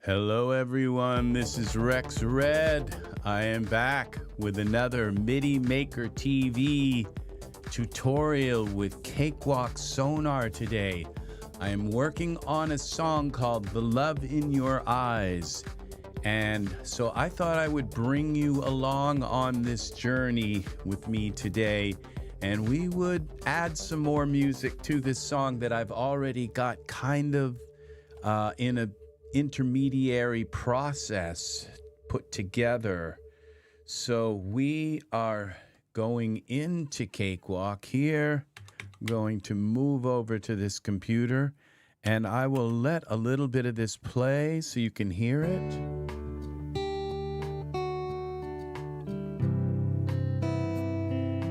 Hello everyone, this is RexRed. I am back with another MIDI Maker TV tutorial with Cakewalk Sonar today. I am working on a song called The Love in Your Eyes. And so I thought I would bring you along on this journey with me today, and we would add some more music to this song that I've already got kind of in a intermediary process put together. So we are going into Cakewalk here. I'm going to move over to this computer and I will let a little bit of this play so you can hear it.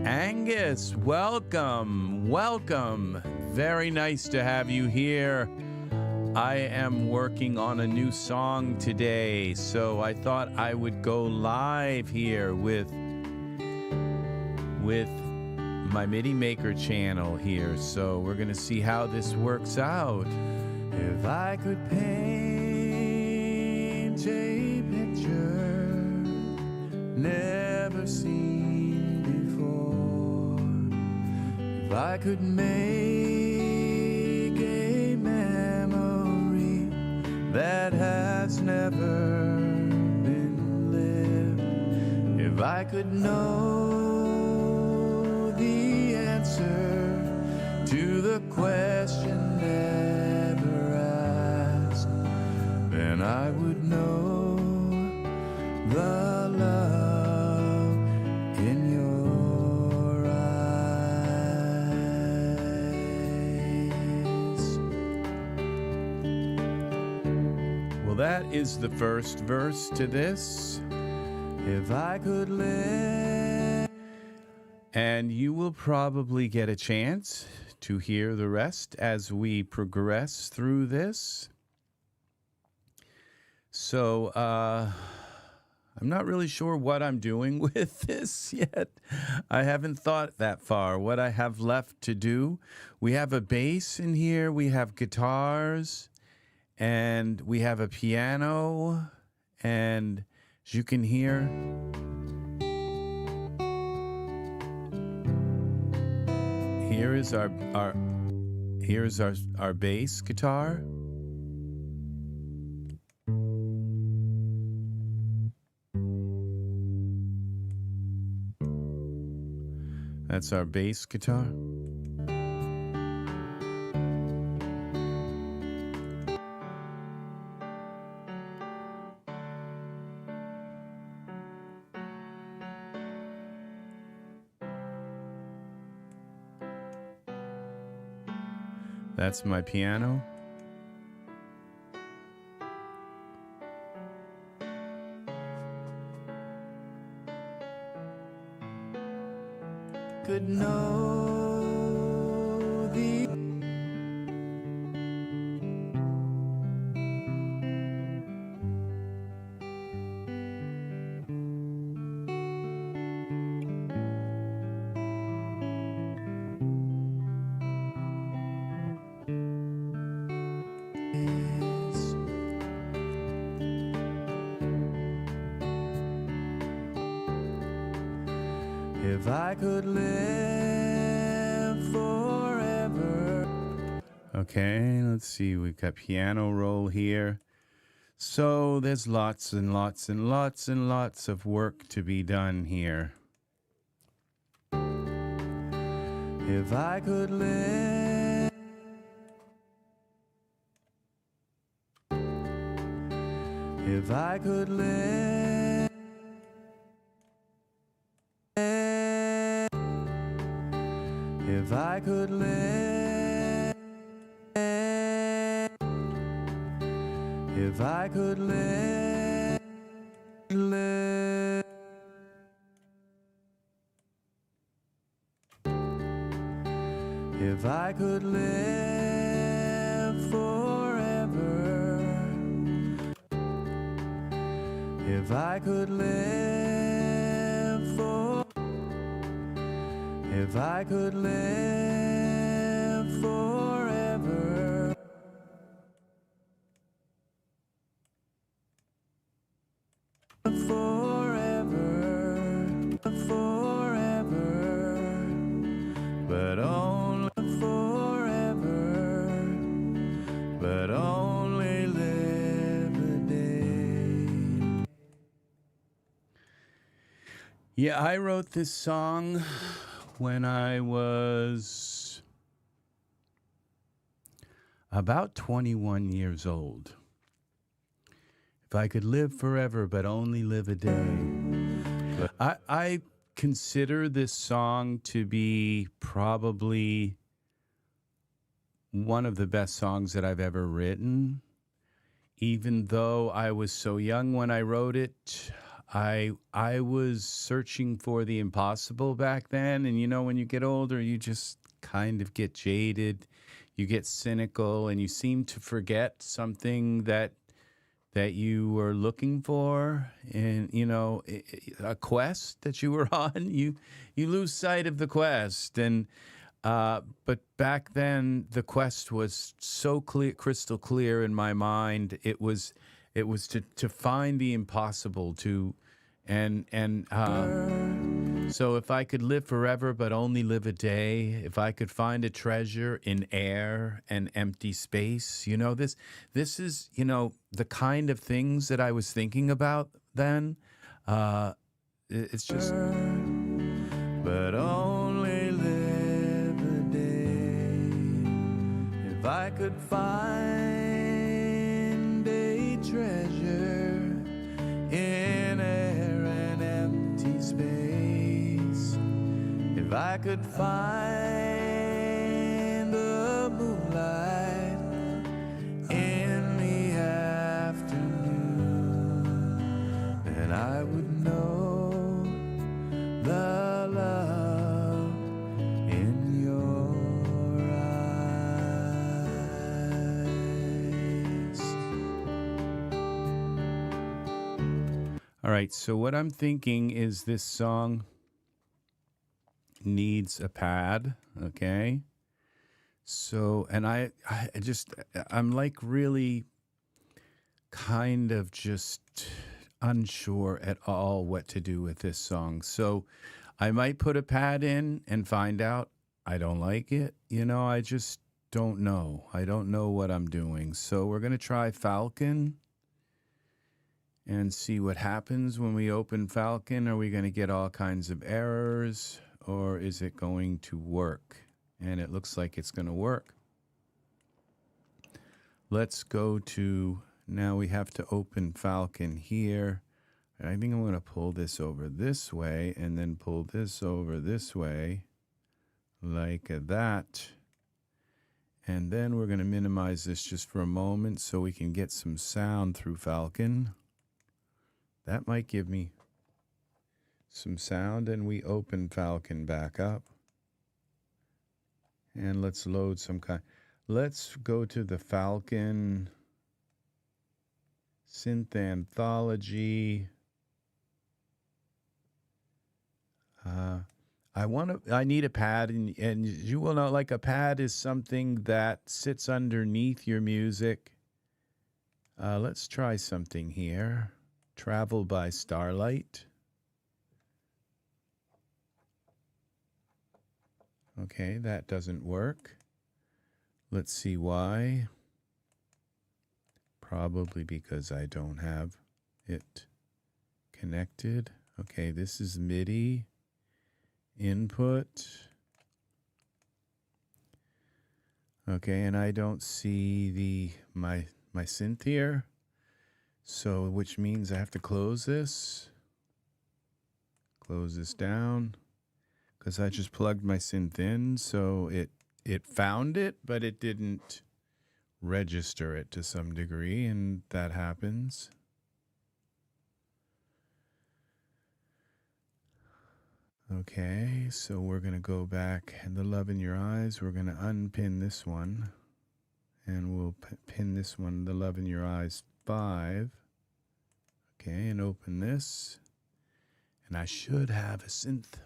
Angus, welcome, welcome. Very nice to have you here. I am working on a new song today, so I thought I would go live here with my MIDI Maker channel here. So we're gonna see how this works out. If I could paint a picture never seen before, if I could make a memory that has never been lived, if I could know the answer to the question never asked, then I would know the love in your eyes. Well, that is the first verse to this. If I could live. And you will probably get a chance to hear the rest as we progress through this. So, I'm not really sure what I'm doing with this yet. I haven't thought that far, what I have left to do. We have a bass in here, we have guitars, and we have a piano, and as you can hear, here is our bass guitar. That's our bass guitar. That's my piano. Could know the if I could live forever. Okay, let's see. We've got piano roll here. So there's lots and lots and lots and lots of work to be done here. If I could live, if I could live, if I could live, if I could live, live, if I could live forever, if I could live for, if I could live forever. forever, forever, but only forever, but only live a day. Yeah, I wrote this song when I was about 21 years old. If I could live forever, but only live a day. I consider this song to be probably one of the best songs that I've ever written. Even though I was so young when I wrote it, I was searching for the impossible back then. And you know, when you get older, you just kind of get jaded, you get cynical, and you seem to forget something that you were looking for, and you know, a quest that you were on. You lose sight of the quest, and but back then the quest was so clear, crystal clear in my mind. It was to find the impossible, so if I could live forever but only live a day, if I could find a treasure in air and empty space, you know, this is, you know, the kind of things that I was thinking about then. It's just, but only live a day. If I could find a treasure in air and empty space, if I could find the moonlight in the afternoon, then I would know the love in your eyes. All right, so what I'm thinking is this song needs a pad, okay? So, and I'm like really kind of just unsure at all what to do with this song. So I might put a pad in and find out I don't like it. You know, I just don't know. I don't know what I'm doing. So we're going to try Falcon and see what happens when we open Falcon. Are we going to get all kinds of errors, or is it going to work? And it looks like it's going to work. Let's go to, now we have to open Falcon here. I think I'm going to pull this over this way and then pull this over this way like that. And then we're going to minimize this just for a moment so we can get some sound through Falcon. That might give me some sound, and we open Falcon back up. And let's load some kind. Let's go to the Falcon Synth Anthology. I need a pad, and you will know, like, a pad is something that sits underneath your music. Let's try something here. Travel by Starlight. Okay, that doesn't work. Let's see why. Probably because I don't have it connected. Okay, this is MIDI input. Okay, and I don't see my synth here. So, which means I have to close this down, because I just plugged my synth in, so it found it, but it didn't register it to some degree, and that happens. Okay, so we're going to go back, and the love in your eyes, we're going to unpin this one, and we'll pin this one, the love in your eyes 5. Okay, and open this. And I should have a synth.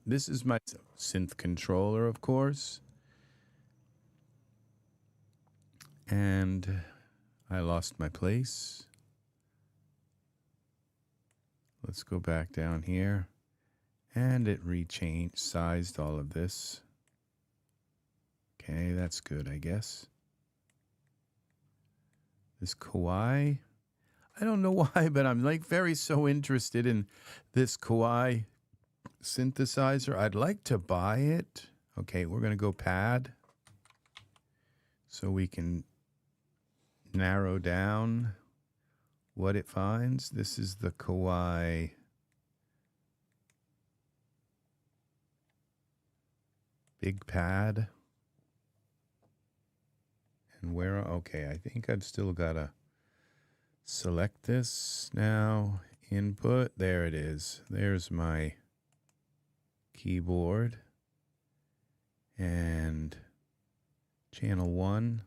This is my synth controller, of course. And I lost my place. Let's go back down here. And it sized all of this. Okay, that's good, I guess. This Kawai. I don't know why, but I'm like so interested in this Kawai synthesizer. I'd like to buy it. Okay, we're going to go pad so we can narrow down what it finds. This is the Kawai big pad. And where, okay, I think I've still got to select this now. Input, there it is. There's my keyboard. And channel 1.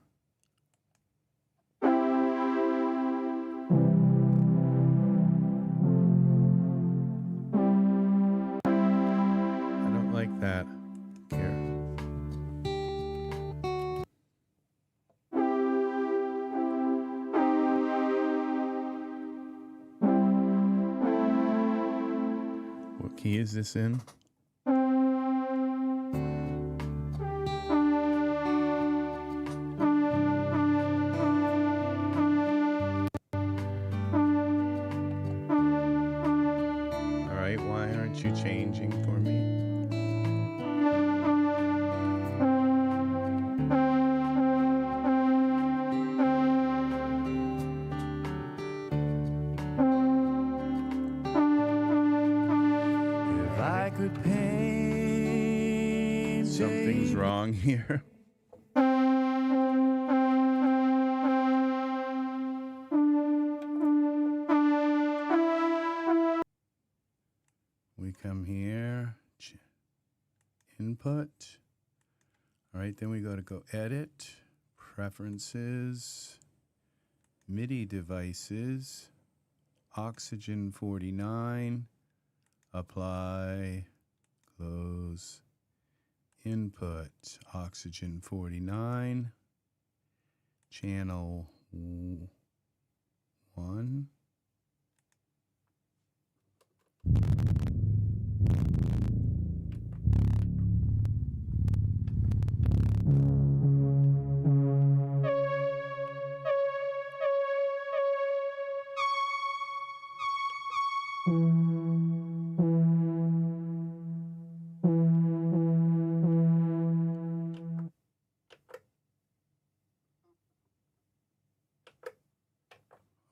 I don't like that. Here. What key is this in? You changing for me? If I could paint, something's wrong here. We come here, input. All right, then we go edit, preferences, MIDI devices, oxygen 49, apply, close, input, oxygen 49, channel 1.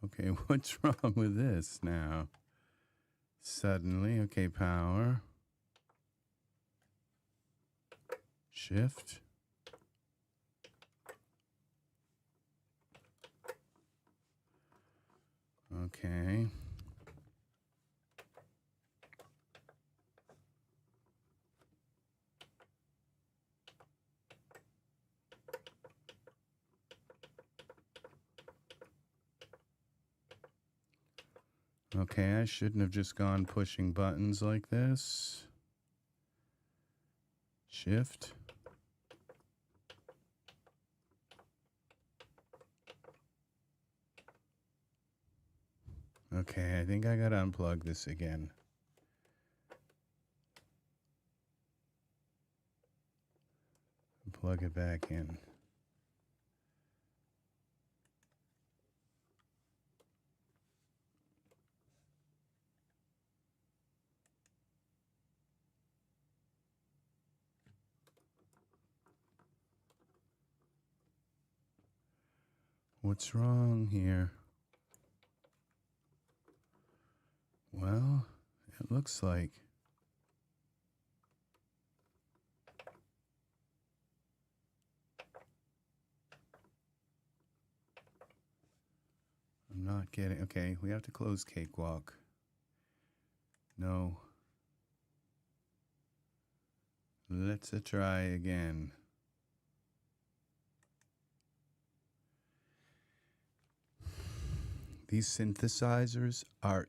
Okay, what's wrong with this now? Suddenly, okay, power. Shift. Okay. Okay, I shouldn't have just gone pushing buttons like this. Shift. Okay, I think I gotta unplug this again. Plug it back in. What's wrong here? Well, it looks like I'm not getting, okay, we have to close Cakewalk. No. Let's try again. These synthesizers are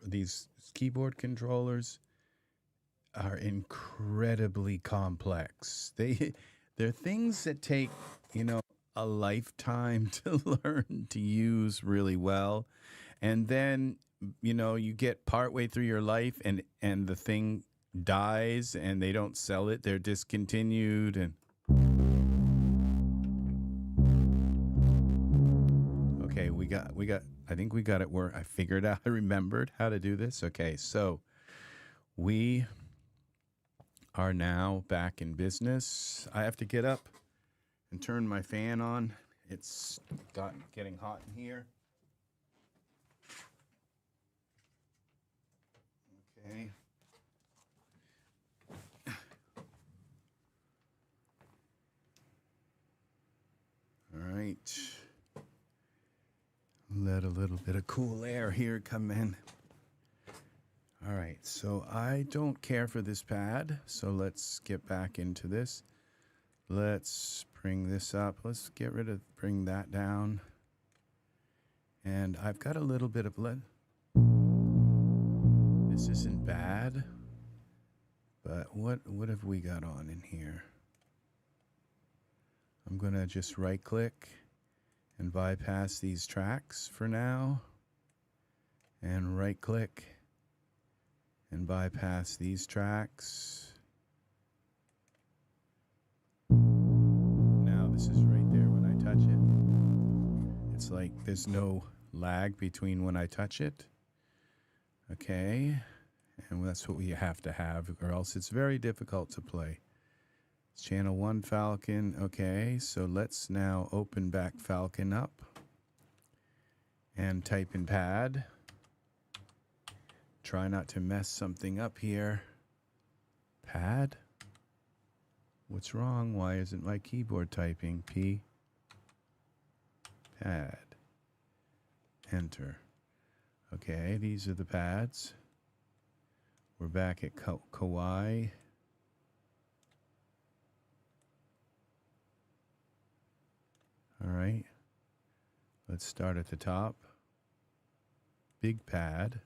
these keyboard controllers are incredibly complex. They're things that take, a lifetime to learn to use really well. And then you get partway through your life and the thing dies and they don't sell it, they're discontinued. And okay, I think we got it where I figured out, I remembered how to do this. Okay, so we are now back in business. I have to get up and turn my fan on. It's getting hot in here. Okay. All right. Let a little bit of cool air here come in. All right, so I don't care for this pad, so let's get back into this. Let's bring this up. Let's bring that down. And I've got a little bit of this isn't bad, but what have we got on in here? I'm gonna just right click and bypass these tracks for now, and right click and bypass these tracks. Now this is right there when I touch it. It's like there's no lag between when I touch it. Okay, and that's what we have to have, or else it's very difficult to play. It's channel 1 Falcon. Okay, so let's now open back Falcon up and type in pad. Try not to mess something up here. Pad? What's wrong? Why isn't my keyboard typing? P. Pad. Enter. Okay, these are the pads. We're back at Kawai. All right. Let's start at the top. Big pad.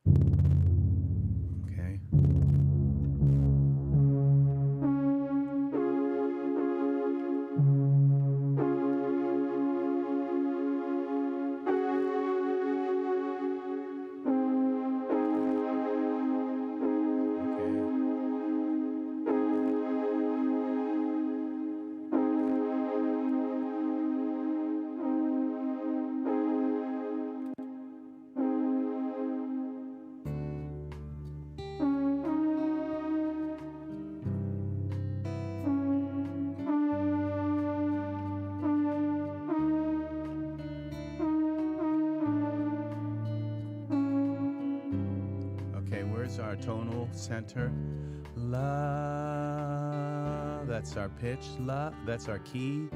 Okay. Our tonal center. La. That's our pitch. La. That's our key.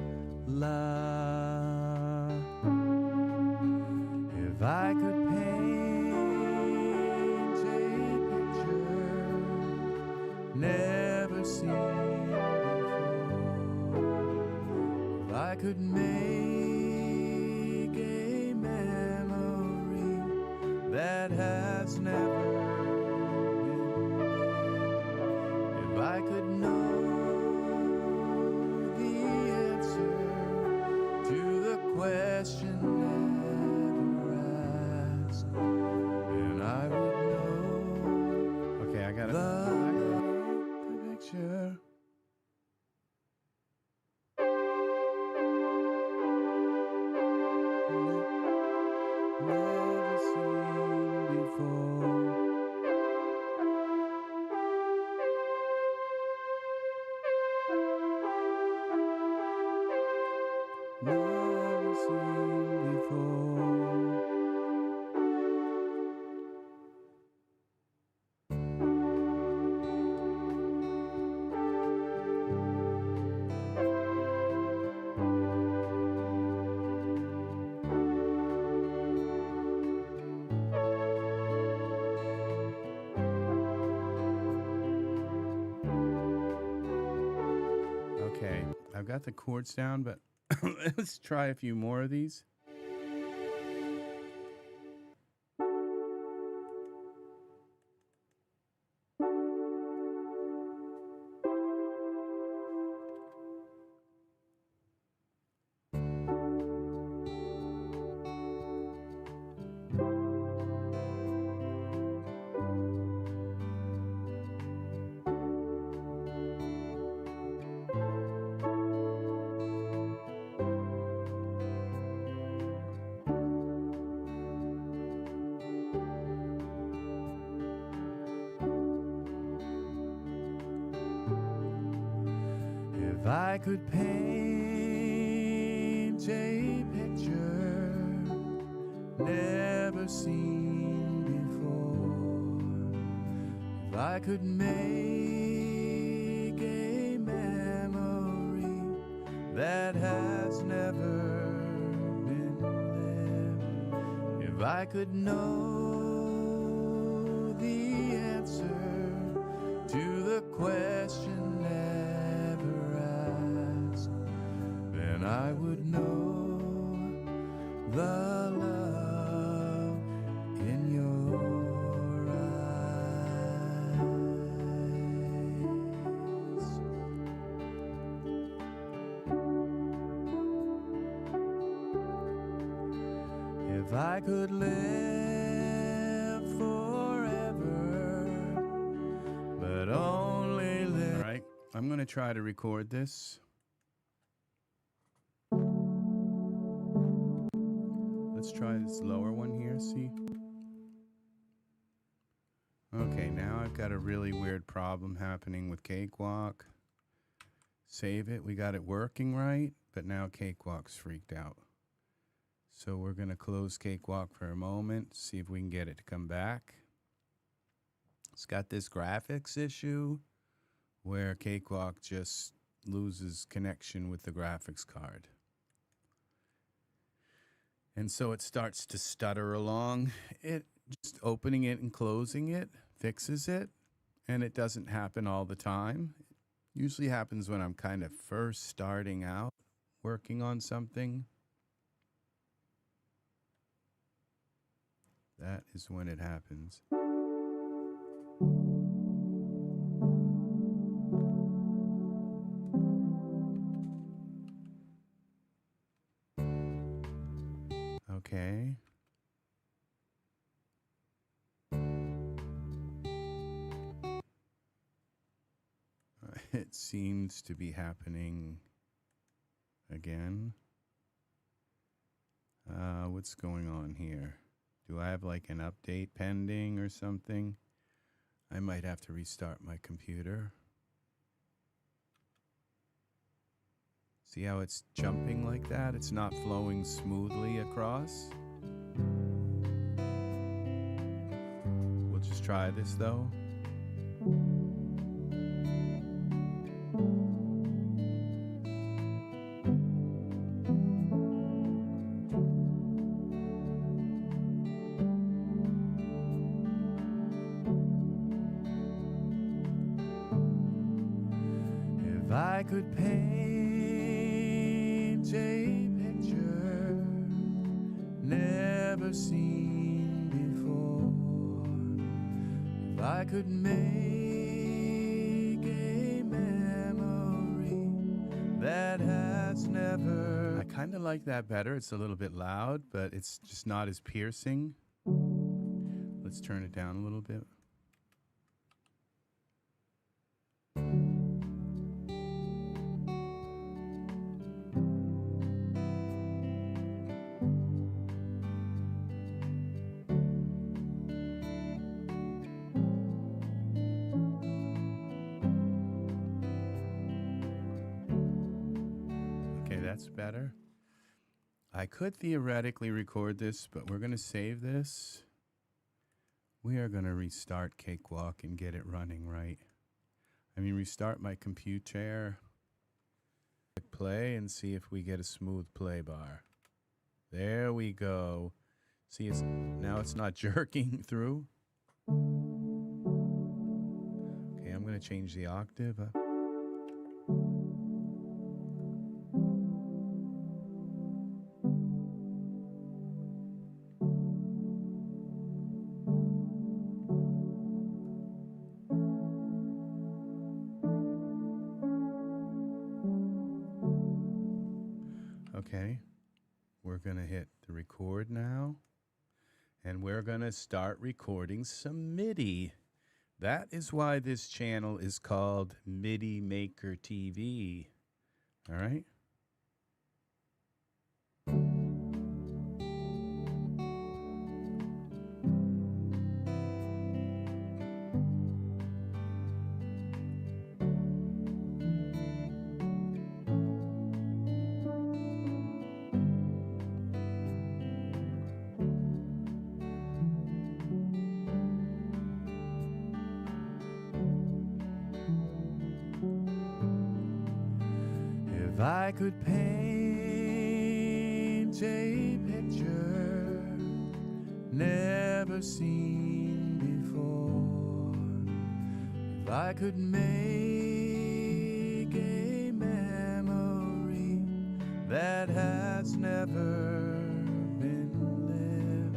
La. If I could paint a picture never seen before, if I could make a memory that has never, if I could know the answer to the question never asked, and I would know. Okay, I got the picture. Never seen before. Never seen before. Okay, I've got the chords down, but let's try a few more of these. If I could paint a picture never seen before, if I could make a memory that has never been lived, if I could know the answer to the question never asked, then I would know the love in your eyes. If I could live forever, but only live. All right, I'm going to try to record this. Let's try this lower one here, see? Okay, now I've got a really weird problem happening with Cakewalk. Save it, we got it working right, but now Cakewalk's freaked out. So we're gonna close Cakewalk for a moment, see if we can get it to come back. It's got this graphics issue where Cakewalk just loses connection with the graphics card. And so it starts to stutter along. It just opening it and closing it fixes it, and it doesn't happen all the time. It usually happens when I'm kind of first starting out working on something. That is when it happens. Okay. It seems to be happening again. What's going on here? Do I have like an update pending or something? I might have to restart my computer. See how it's jumping like that? It's not flowing smoothly across. We'll just try this though. If I could paint a picture never seen before, if I could make a memory that has never. I kind of like that better. It's a little bit loud, but it's just not as piercing. Let's turn it down a little bit. That's better. I could theoretically record this, but we're going to save this. We are going to restart Cakewalk and get it running right. I mean, restart my computer. Click play and see if we get a smooth play bar. There we go. See, now it's not jerking through. Okay, I'm going to change the octave up. Okay, we're going to hit the record now, and we're going to start recording some MIDI. That is why this channel is called MIDI Maker TV. All right? If I could paint a picture never seen before, if I could make a memory that has never been lived,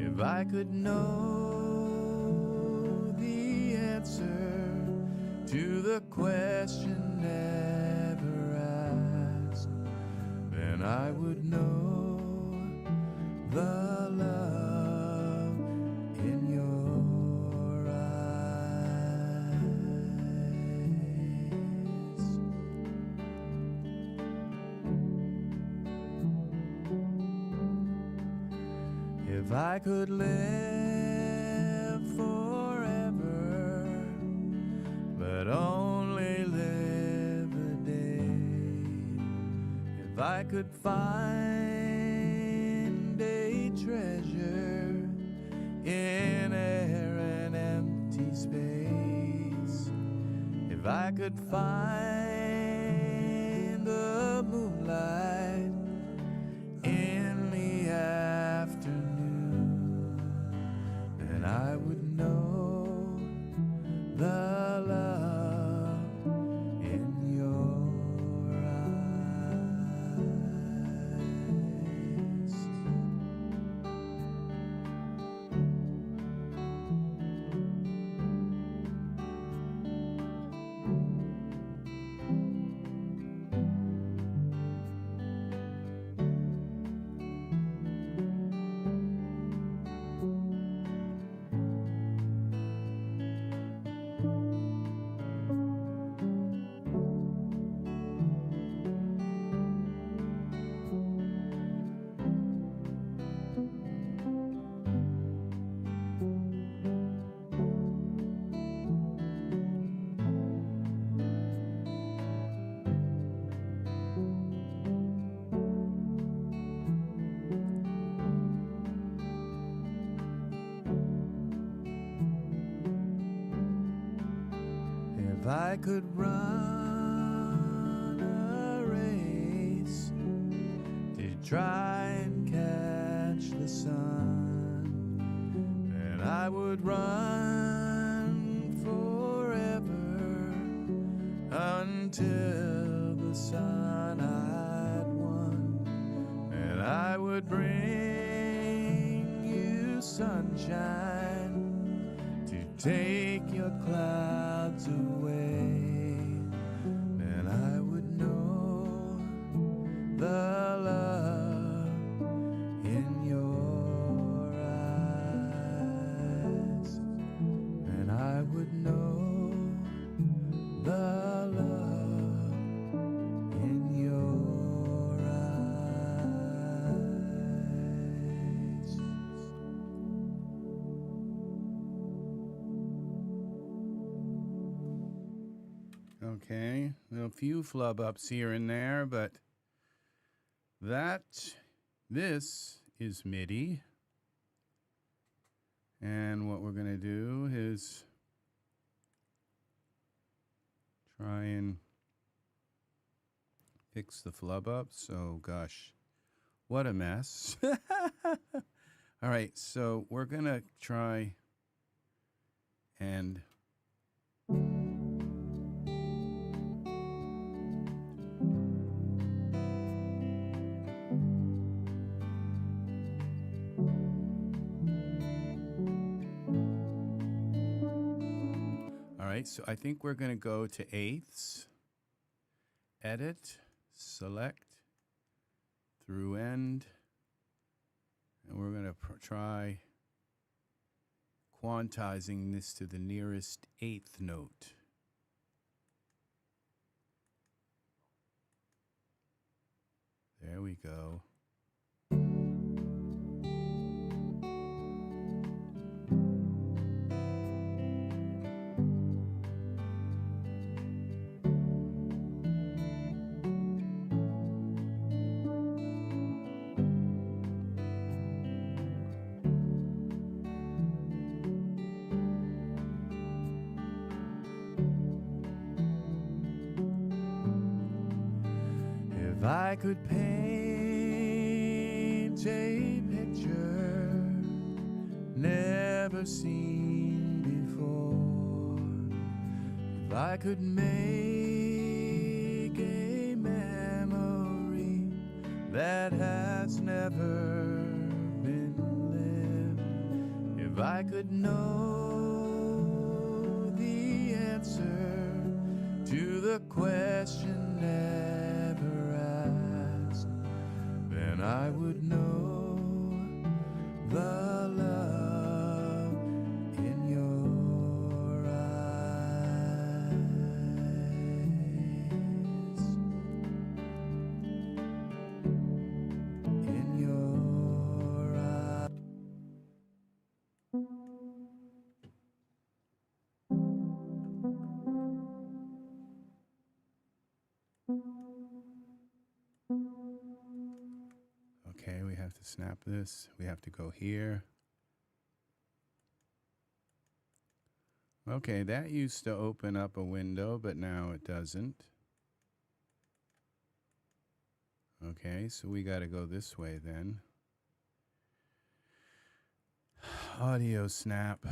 if I could know the answer to the question never asked, then I would know the love in your eyes. If I could live forever, but only live a day, if I could find a treasure in air and empty space, if I could find the moonlight in the afternoon, then I would know the love in your eyes. If I could run a race to try and catch the sun, then I would run forever until the sun had won, and I would bring you sunshine to take your clouds away, then I would know the love in your eyes, then I would know the love in your eyes. Okay, a few flub ups here and there, but this is MIDI. And what we're going to do is try and fix the flub ups. Oh gosh, what a mess. All right, so we're going to try and so I think we're going to go to eighths, edit, select, through end, and we're going to try quantizing this to the nearest eighth note. There we go. If I could paint a picture never seen before, if I could make a memory that has never been lived, if I could know the answer to the question never asked, then I would know the love in your eyes. In your eyes. Okay, we have to snap this. We have to go here. Okay, that used to open up a window, but now it doesn't. Okay, so we got to go this way then. Audio snap.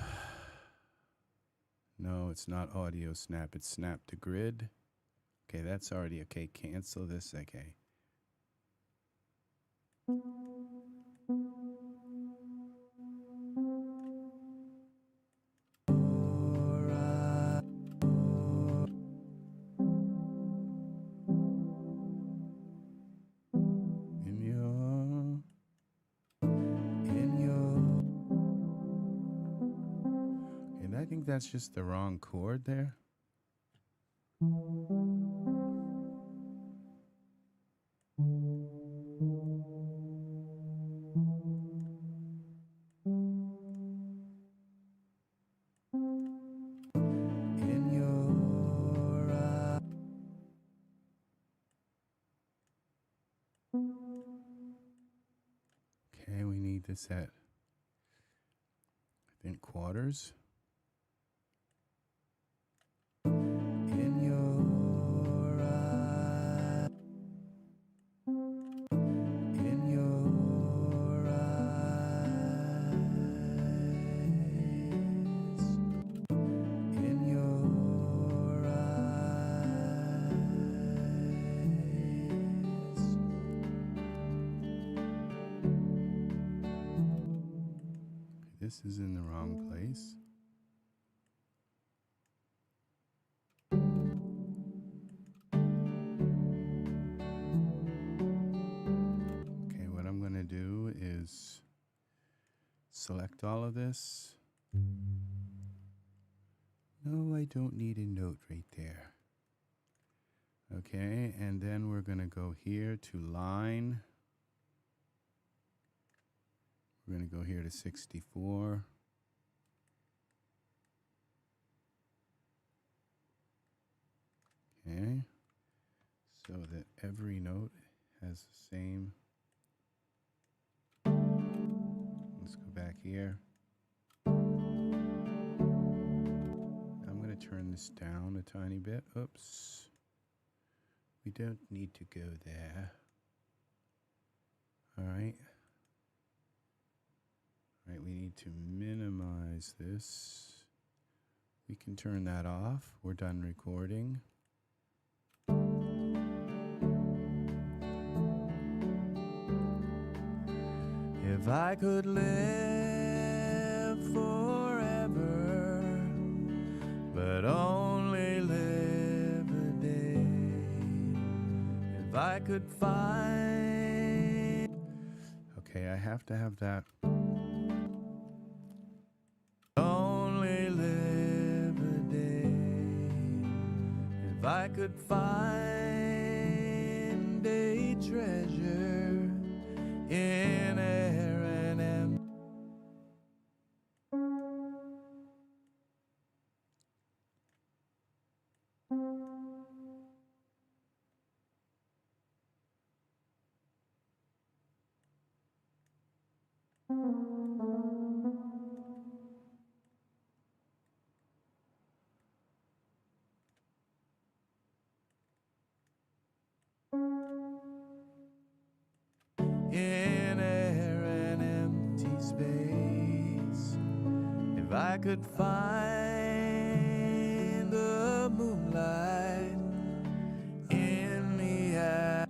No, it's not audio snap. It's snap to grid. Okay, that's already okay. Cancel this. Okay. I think that's just the wrong chord there. In your eye. Okay, we need this at, I think, quarters. In your eye. In your eyes. In your eyes. This is in the wrong place. Do is select all of this. No, I don't need a note right there. Okay, and then we're going to go here to line. We're going to go here to 64. Okay, so that every note has the same. Let's go back here. I'm going to turn this down a tiny bit. Oops. We don't need to go there. All right. All right, we need to minimize this. We can turn that off. We're done recording. If I could live forever, but only live a day, if I could find... Okay, I have to have that. Only live a day, if I could find a treasure in air and empty. I could find the moonlight in the eye.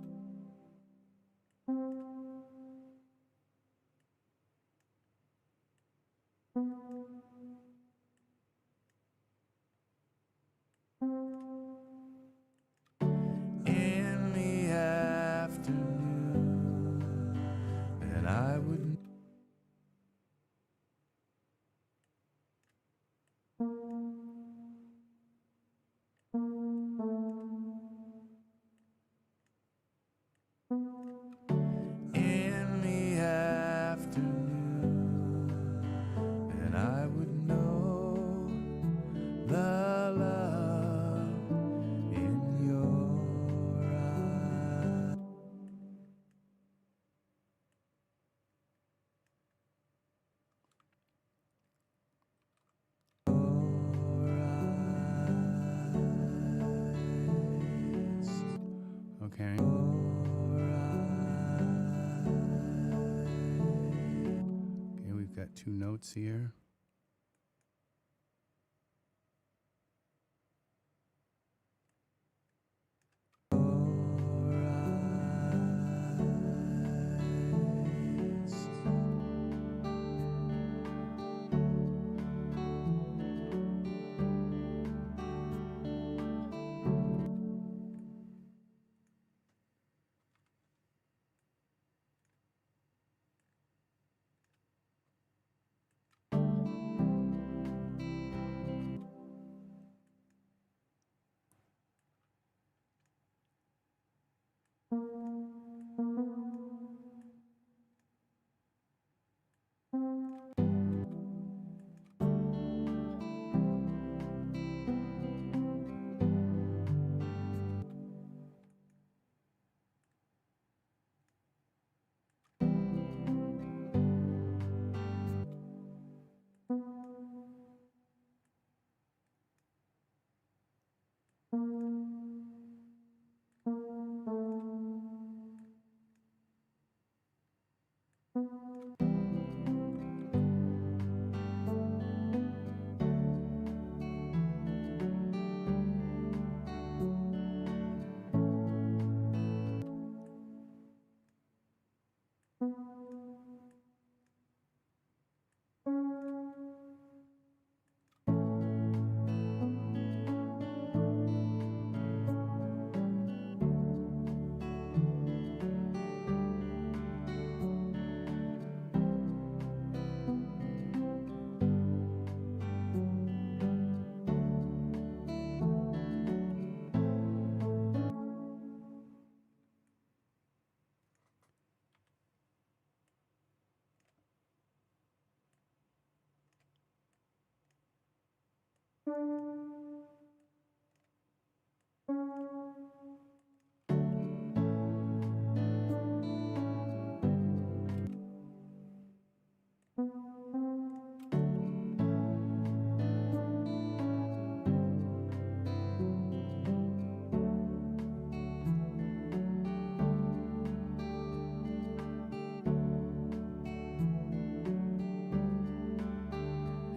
In the afternoon, and I would in the afternoon, and I would know the love in your eyes. Okay. Okay, we've got two notes here.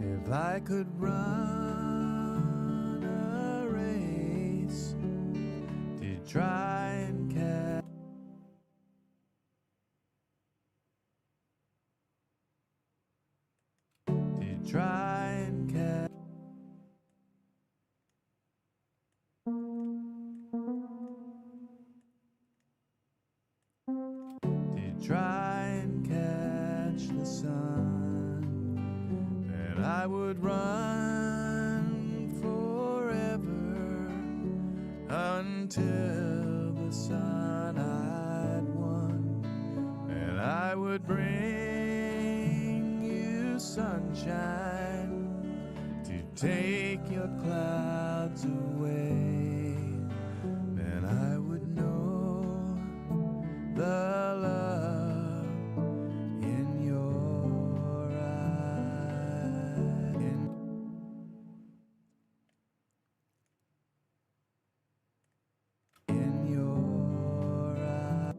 If I could run a race to try and catch the sun, that I would run forever until the sun I'd won, and I would bring you sunshine to take your clouds away, then I would know the love in your eyes. In your eyes.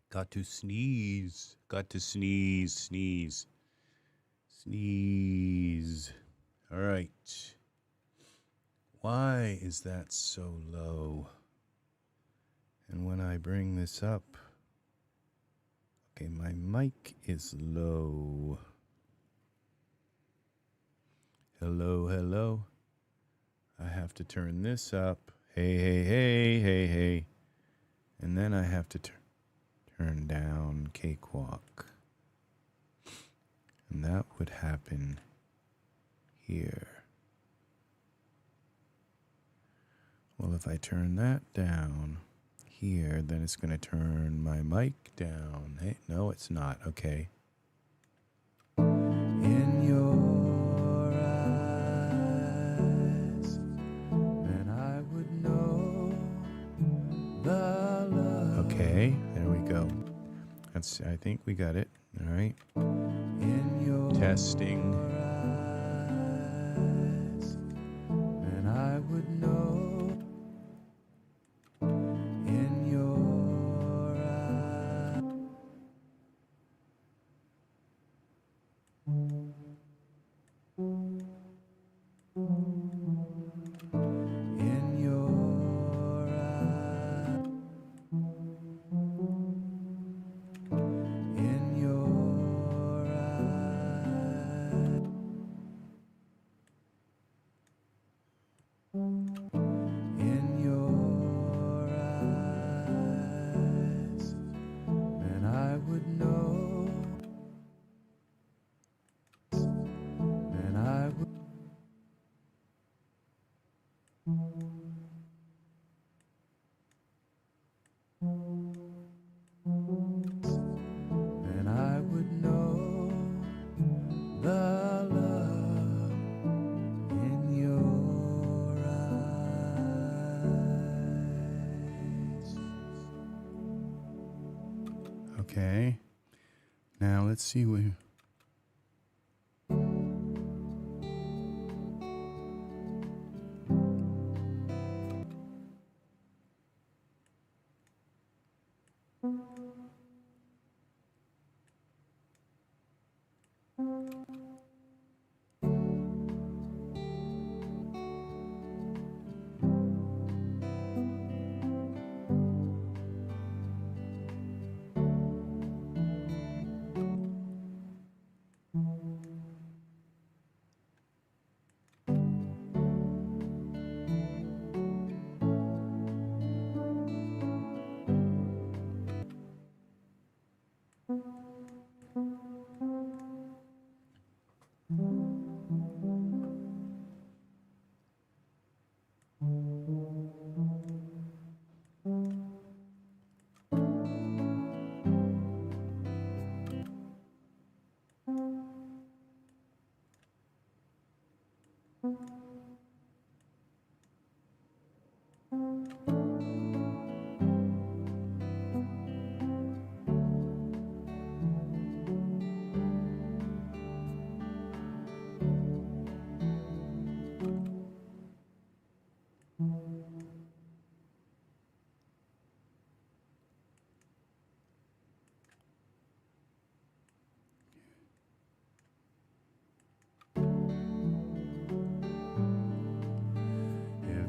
Got to sneeze. Got to sneeze, sneeze, sneeze. All right. Why is that so low? And when I bring this up, okay, my mic is low. Hello, hello. I have to turn this up. Hey, hey, hey, hey, hey. And then I have to turn down Cakewalk. And that would happen here. Well, if I turn that down here, then it's going to turn my mic down. Hey, no, it's not. Okay. In your eyes, then I would know the love. Okay, there we go. I think we got it. All right. In your testing. Eyes, then I would know. In your eyes. In your eyes. In your eyes. In your eyes, then I would know. Then I would. Then I would know the love in your eyes. Okay. Now let's see what.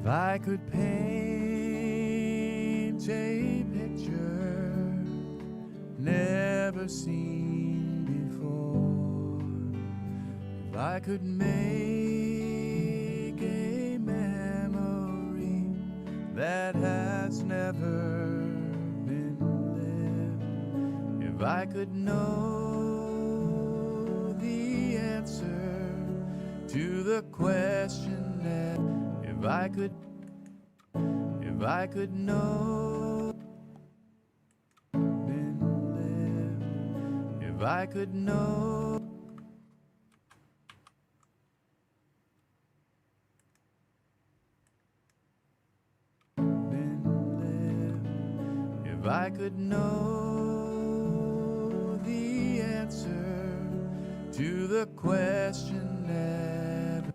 If I could paint a picture never seen before, if I could make a memory that has never been lived, if I could know the answer to the question that if I could know, been lived, if I could know, been lived, if I could know the answer to the question never.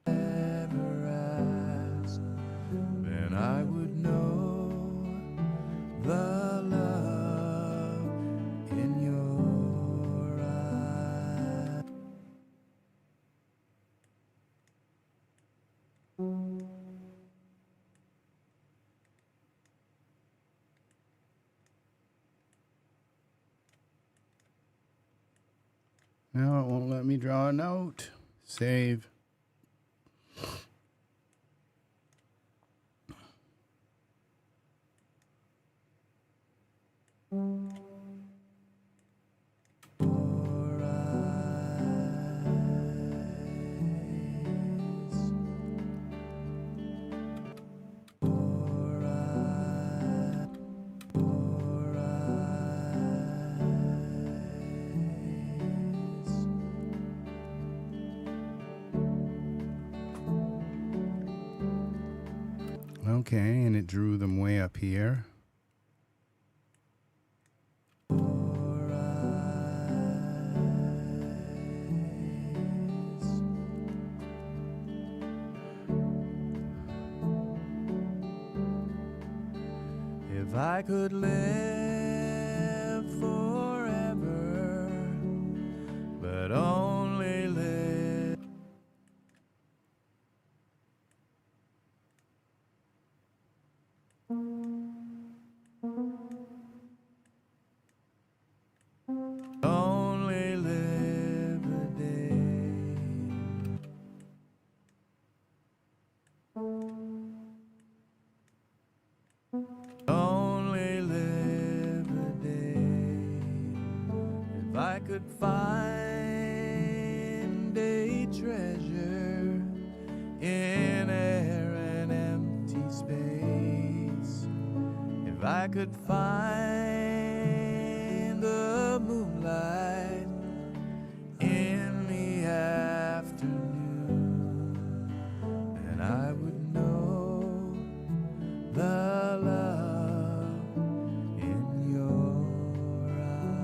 Ever asked, then I would know the love in your eyes. Now it won't let me draw a note. Save. Okay, and it drew them way up here. If I could live forever, but only live. Only live a day. Only live a day. If I could find a treasure in air and empty space, if I could find the moonlight in the afternoon, and I would know the love in your eyes.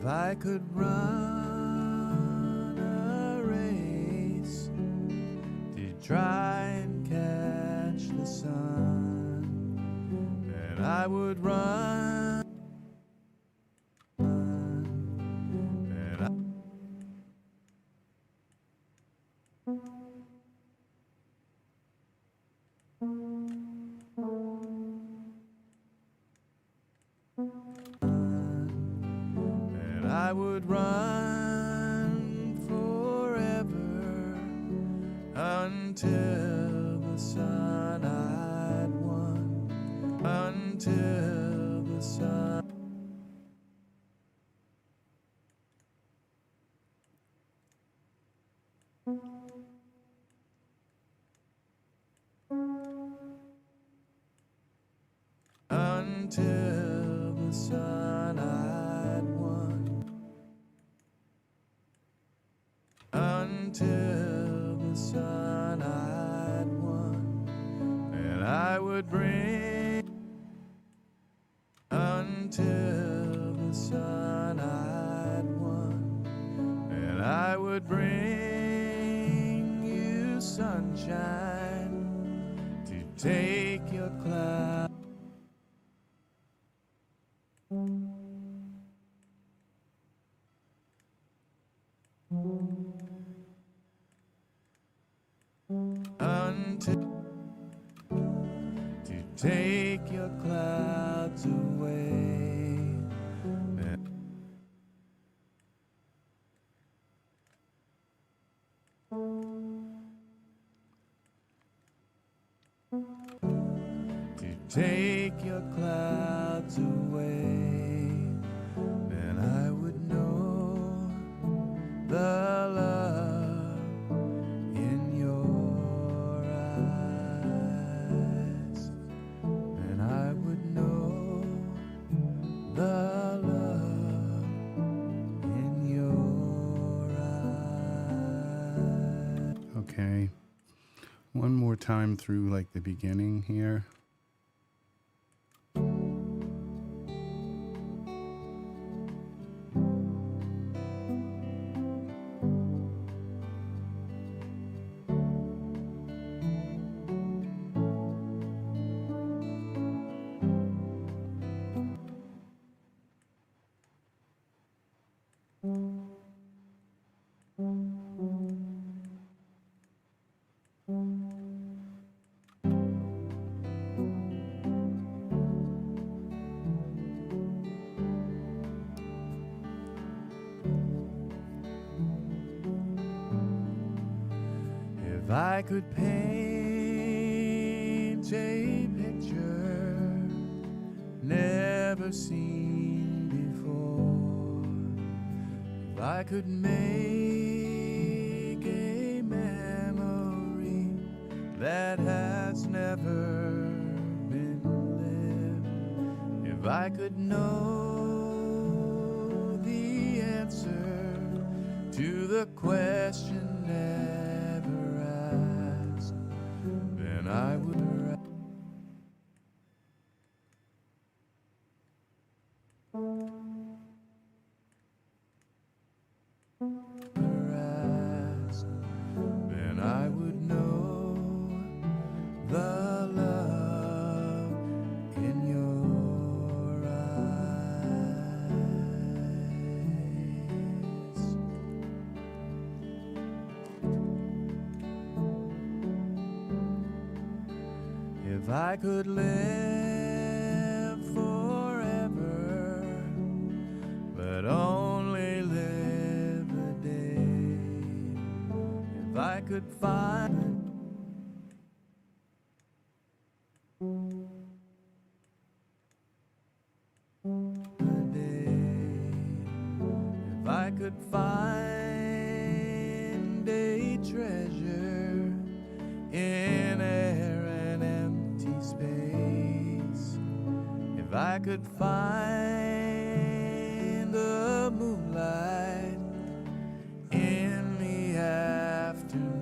If I could run a race to try and catch the sun, then I would run, and I would run forever until the sun I'd won, until the sun. Until the sun I'd won, until the sun I'd won, and I would bring, until the sun I'd won, and I would bring you sunshine to take your cloud. Until to take your clouds away, to take your clouds away, then I would know the love in your eyes, then I would know the love in your eyes. Okay, one more time through like the beginning here. If I could paint a picture never seen before, if I could make a memory that has never been lived, if I could know the answer to the question never asked, then I would ask, then I would know the love in your eyes. If I could live forever, but only live a day, if I could find a day, if I could find a treasure in air and empty space, if I could find the moonlight in the afternoon,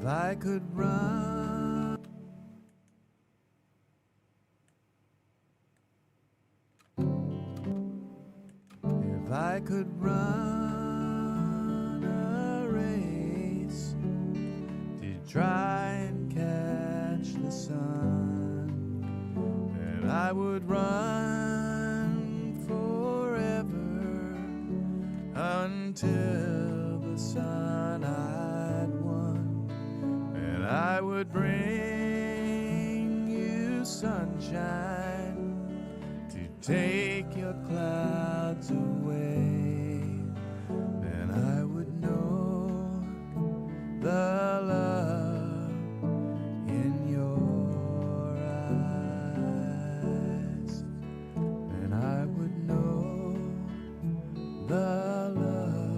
If I could run, if I could run a race to try and catch the sun, then I would run forever until the sun I'd won, and I would bring you sunshine to take your clouds away, then I would know the love in your eyes, and I would know the love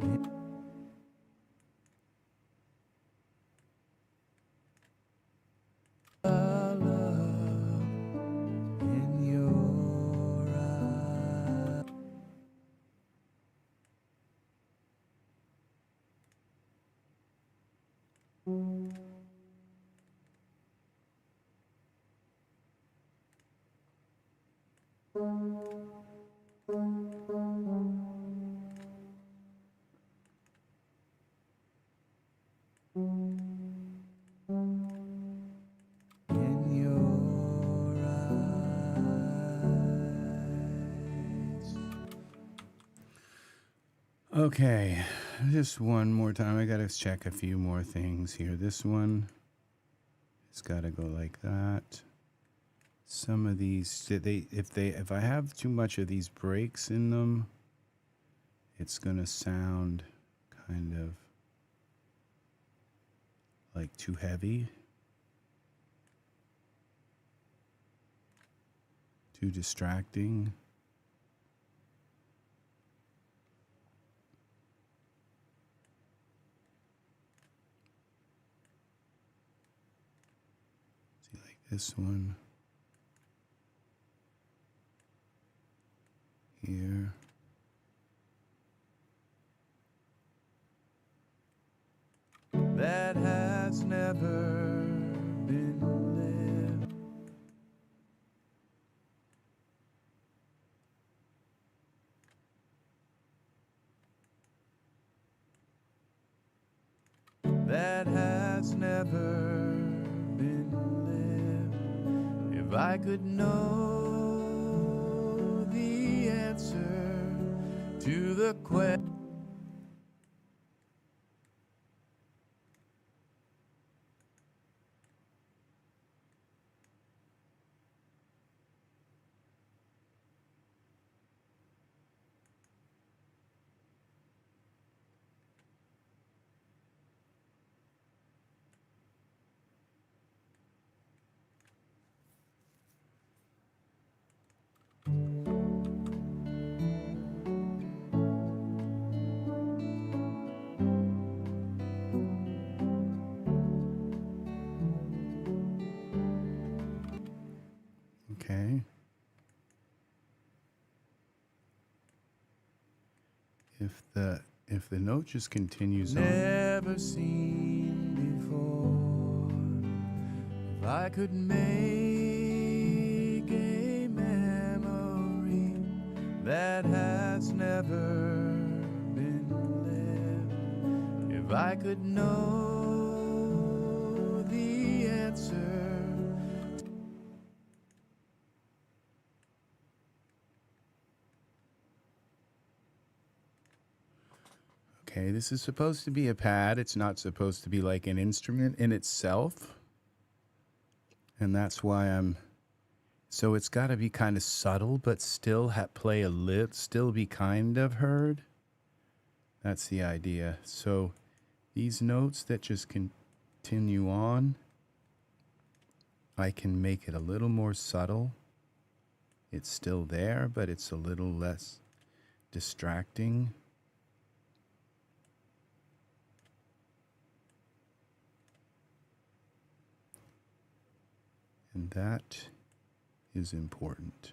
in the love in your eyes. In your eyes. Okay, just one more time. I gotta check a few more things here. This one, it's gotta go like that. Some of these, if I have too much of these breaks in them, it's gonna sound kind of like too heavy, too distracting. See, like this one here. That has never been lived. That has never been lived. If I could know the answer to the question. Okay. If the note just continues on. Never seen before. If I could make a memory that has never been lived. If I could know the answer. Okay, this is supposed to be a pad. It's not supposed to be like an instrument in itself. And that's why so it's got to be kind of subtle, but still play a lit, still be kind of heard. That's the idea. So these notes that just continue on, I can make it a little more subtle. It's still there, but it's a little less distracting. And that is important.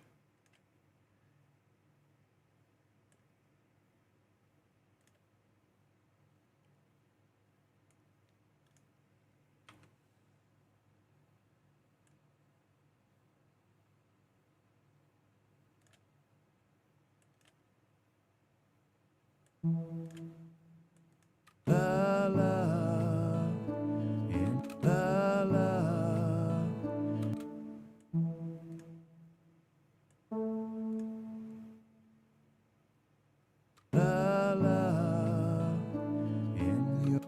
La la, in la la. La la, in your.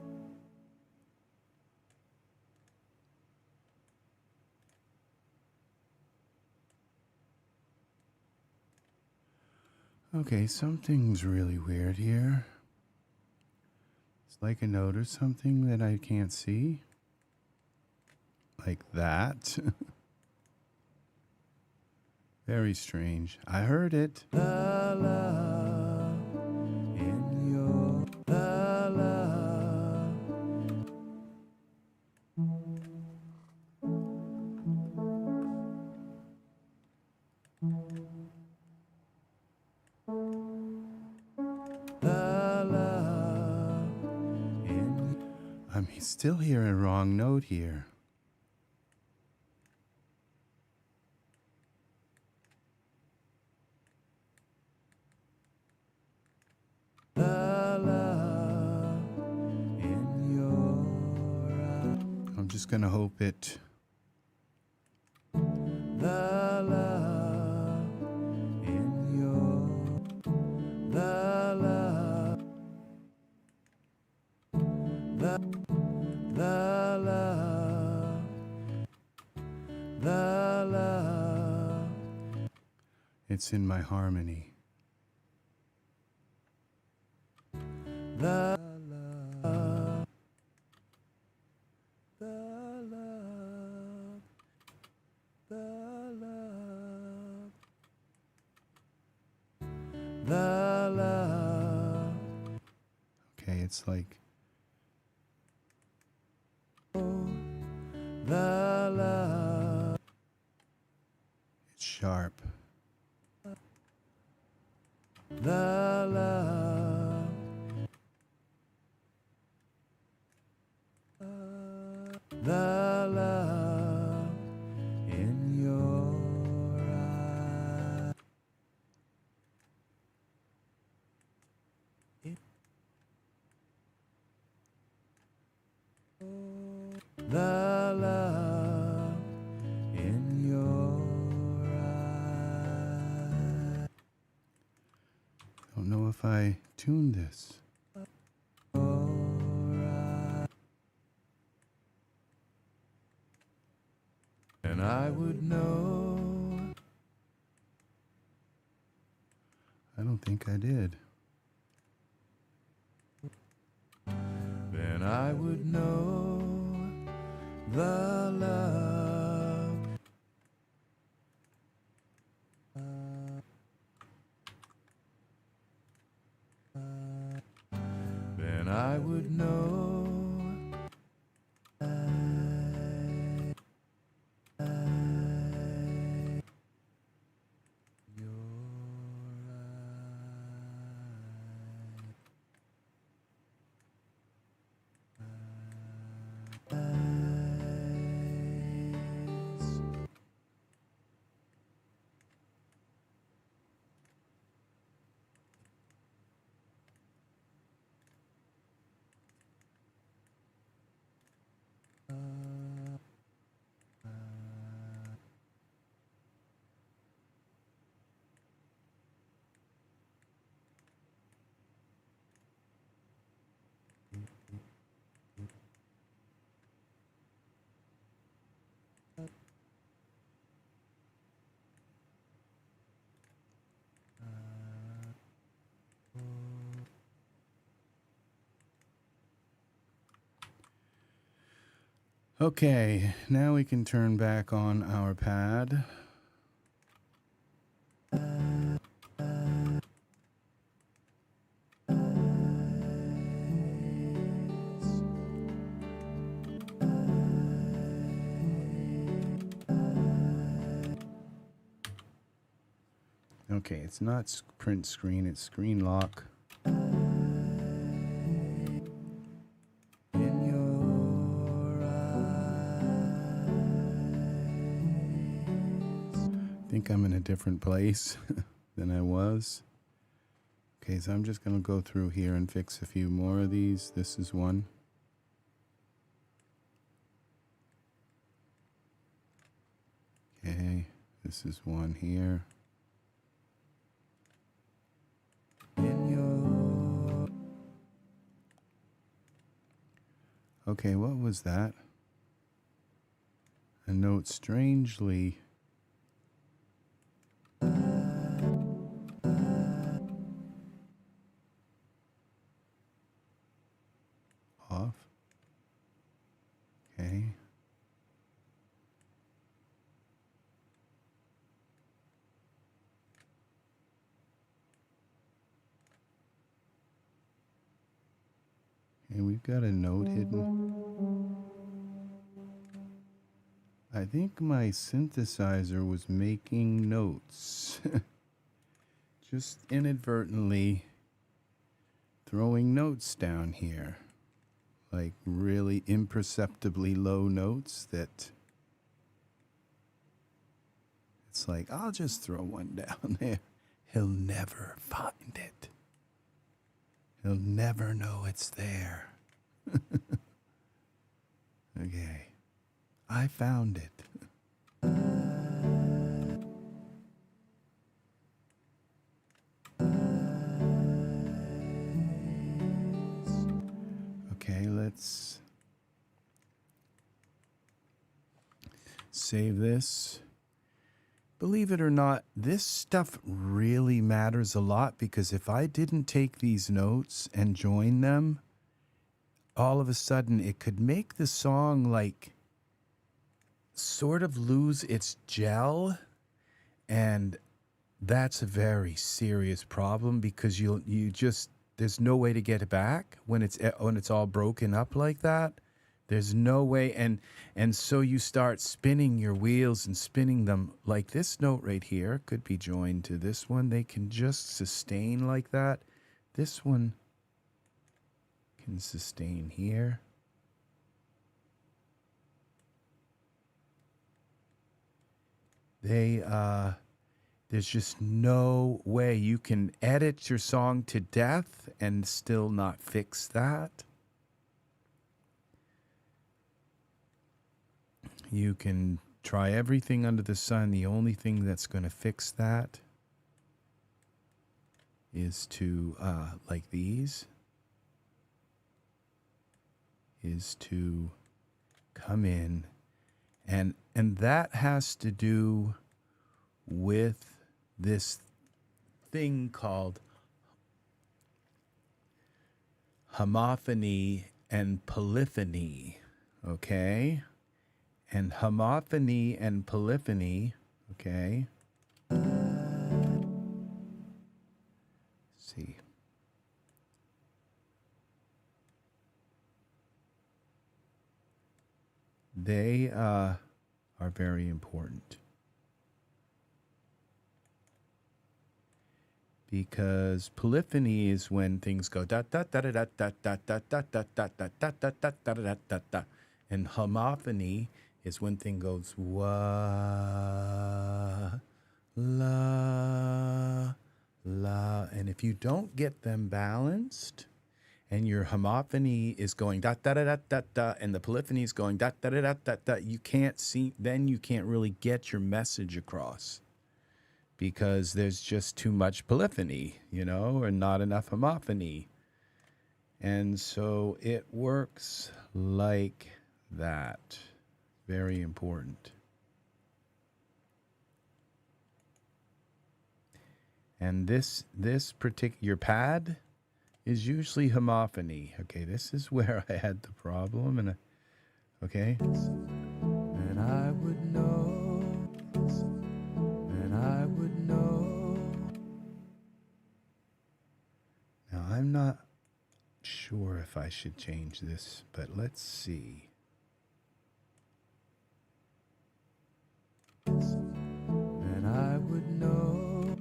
Okay, something's really weird here. It's like a note or something that I can't see. Like that. Very strange. I heard it. La la, in your la la. La la, in. I'm still hearing a wrong note here. La la, in your eye. I'm just gonna hope it. La la, in your. La la, la la la, la la. It's in my harmony. La la, la la, la la, la la. Okay, it's like. La la. It's sharp. La la. La la, in your eye. La la, in your eye. Don't know if I tuned this. And I would know. I don't think I did. Then I would know the love. Then I would know. Okay, now we can turn back on our pad. Okay, it's not print screen, it's screen lock. I think I'm in a different place than I was. Okay, so I'm just going to go through here and fix a few more of these. This is one. Okay, this is one here. Okay, what was that? A note strangely off. Okay. And we've got a note hidden. I think my synthesizer was making notes. Just inadvertently throwing notes down here. Like really imperceptibly low notes that it's like, I'll just throw one down there. He'll never find it. He'll never know it's there. Okay. I found it. Okay, let's save this. Believe it or not, this stuff really matters a lot, because if I didn't take these notes and join them, all of a sudden it could make the song like sort of lose its gel, and that's a very serious problem, because you just there's no way to get it back when it's all broken up like that. There's no way, and so you start spinning your wheels and spinning them. Like this note right here could be joined to this one. They can just sustain like that. This one can sustain here. There's just no way you can edit your song to death and still not fix that. You can try everything under the sun. The only thing that's going to fix that is to, like these, is to come in, and that has to do with this thing called homophony and polyphony, okay? And homophony and polyphony, okay? Let's see. They are very important, because polyphony is when things go da da da da da da da da da da da da da da da da da da da, and homophony is when thing goes wah la la, and if you don't get them balanced, and your homophony is going da da da da da da, and the polyphony is going da da da da da da, you can't see. Then you can't really get your message across, because there's just too much polyphony, you know, and not enough homophony. And so it works like that. Very important. And this particular pad is usually homophony. Okay, this is where I had the problem, and okay. And I would know, and I would know. Now I'm not sure if I should change this, but let's see. And I would know.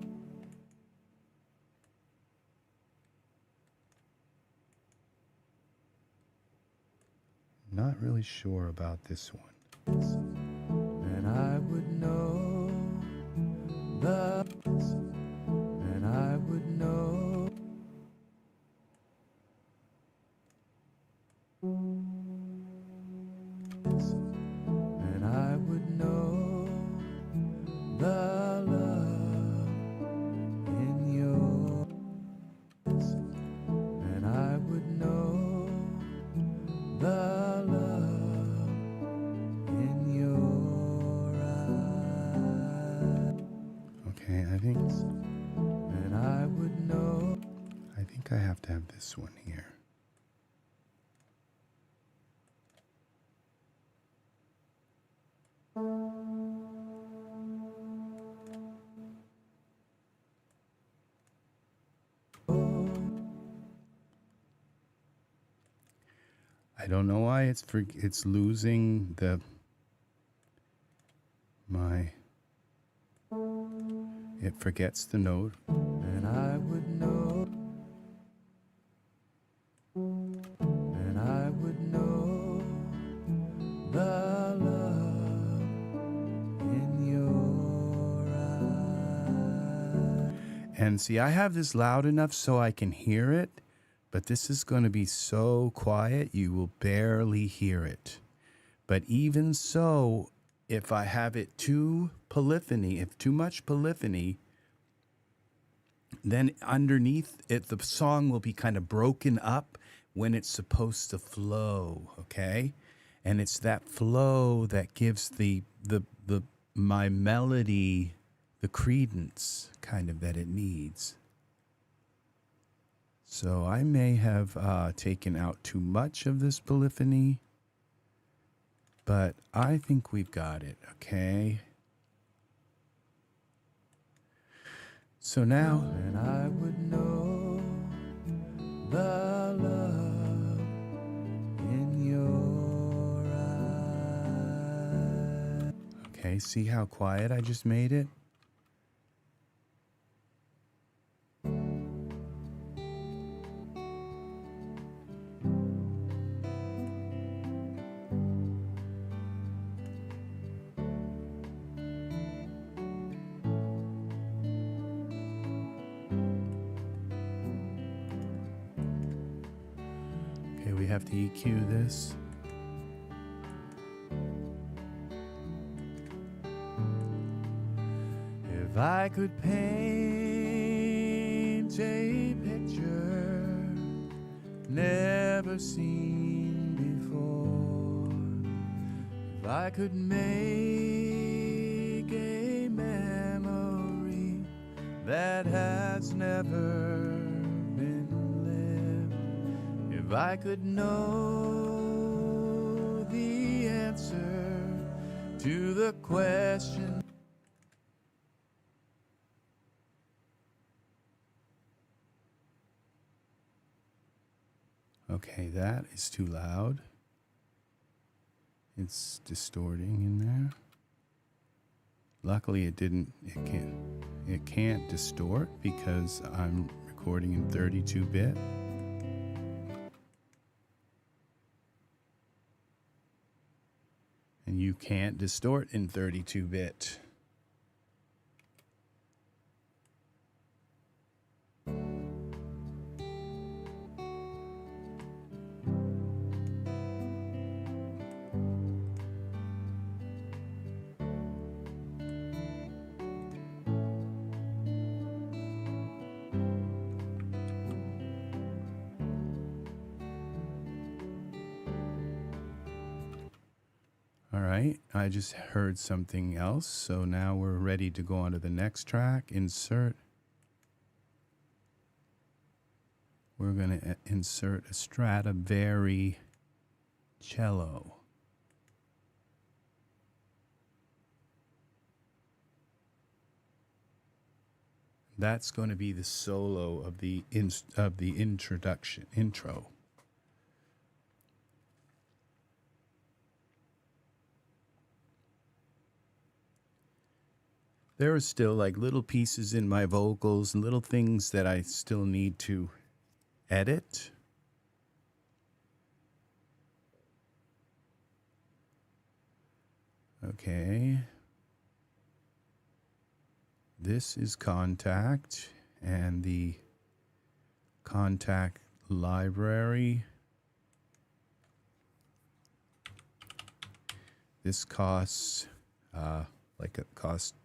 Not really sure about this one. And I would know the, and I would know think I have to have this one here. I don't know why it's losing it forgets the note. And I would know. And I would know the love in your eyes. And see, I have this loud enough so I can hear it, but this is going to be so quiet you will barely hear it. But even so, if I have it too much polyphony, then underneath it, the song will be kind of broken up when it's supposed to flow, okay? And it's that flow that gives my melody the credence kind of that it needs. So I may have taken out too much of this polyphony, but I think we've got it, okay? So now, and I would know the love in your eyes. Okay, see how quiet I just made it? We have to EQ this. If I could paint a picture never seen before, if I could make a memory that has never been lived, if I could know the answer to the question. Okay, that is too loud. It's distorting in there. Luckily it can't distort because I'm recording in 32-bit. And you can't distort in 32-bit. All right, I just heard something else, so now we're ready to go on to the next track. Insert. We're going to insert a Stradivari Cello. That's going to be the solo of the intro. There are still like little pieces in my vocals and little things that I still need to edit. Okay. This is Kontakt and the Kontakt library. This costs cost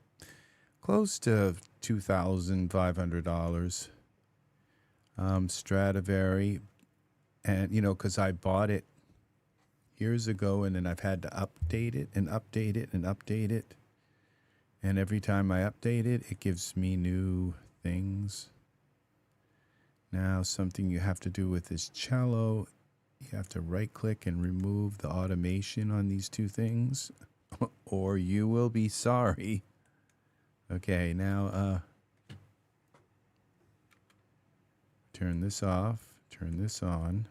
close to $2,500. Stradivari, and because I bought it years ago, and then I've had to update it and update it and update it. And every time I update it, it gives me new things. Now, something you have to do with this cello, you have to right-click and remove the automation on these two things, or you will be sorry. Okay, now turn this off, turn this on,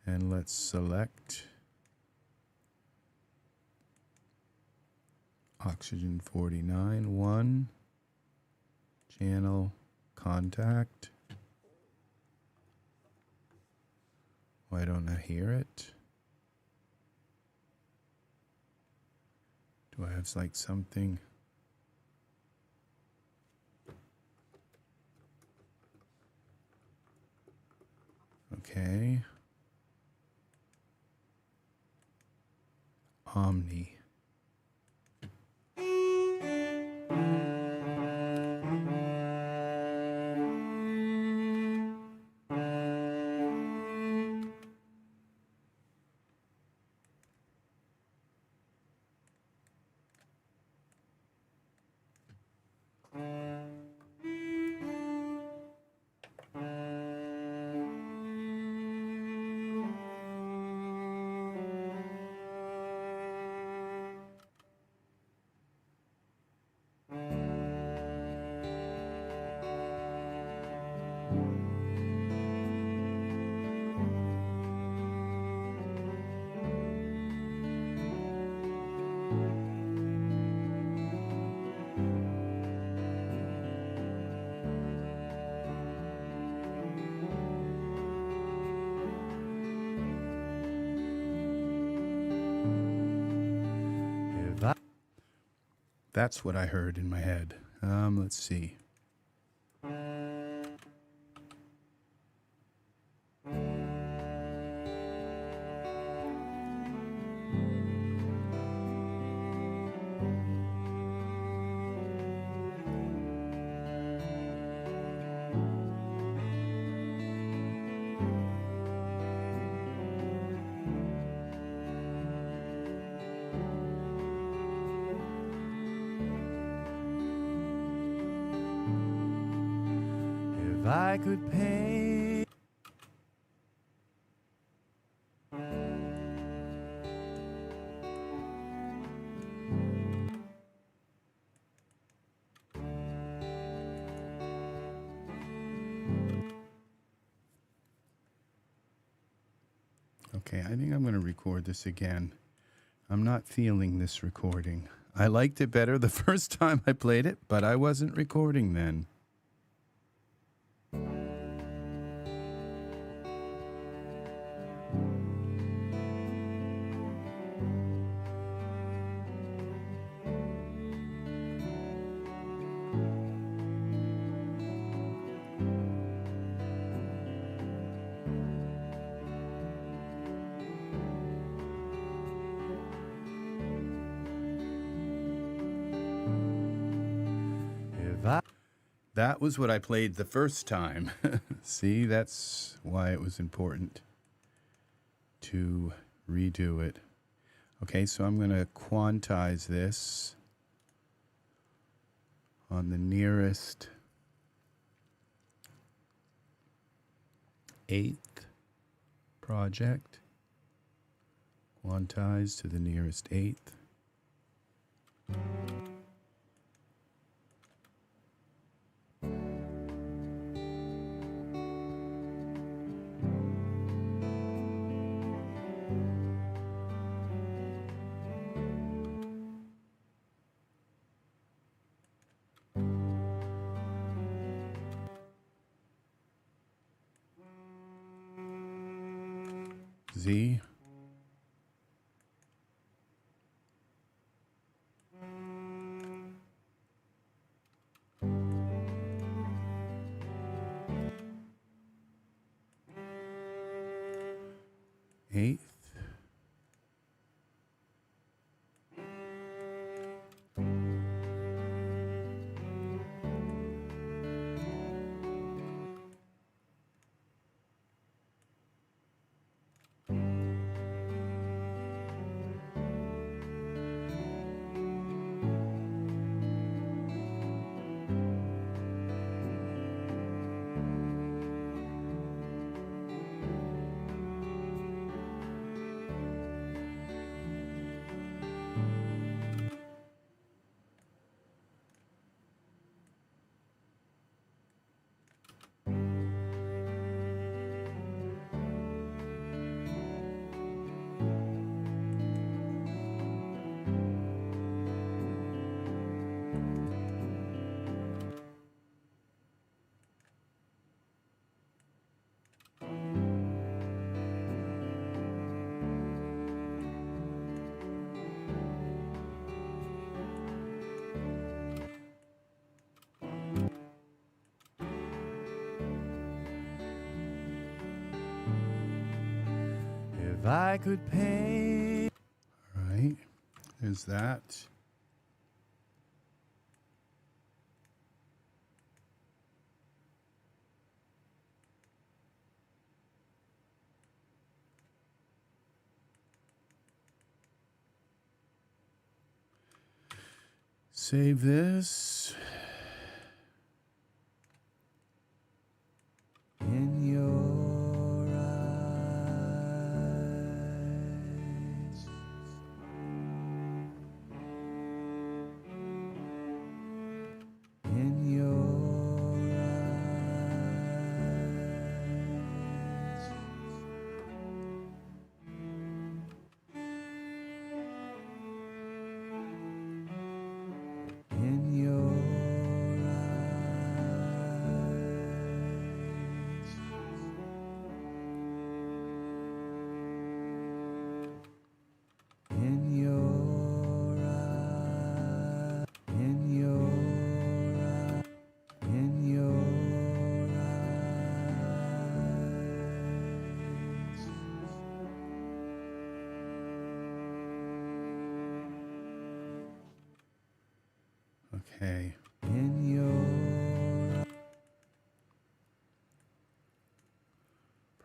and let's select oxygen 49, 1, channel, Kontakt. Why don't I hear it? Do I have like something? Okay. Omni. That's what I heard in my head. Let's see. If I could pay. Okay, I think I'm going to record this again. I'm not feeling this recording. I liked it better the first time I played it, but I wasn't recording then. That was what I played the first time. See, that's why it was important to redo it. Okay, so I'm going to quantize this on the nearest eighth project. Quantize to the nearest eighth. Z. Eighth. If I could paint. All right, there's that. Save this. In your eyes. In your eyes. In your okay. In your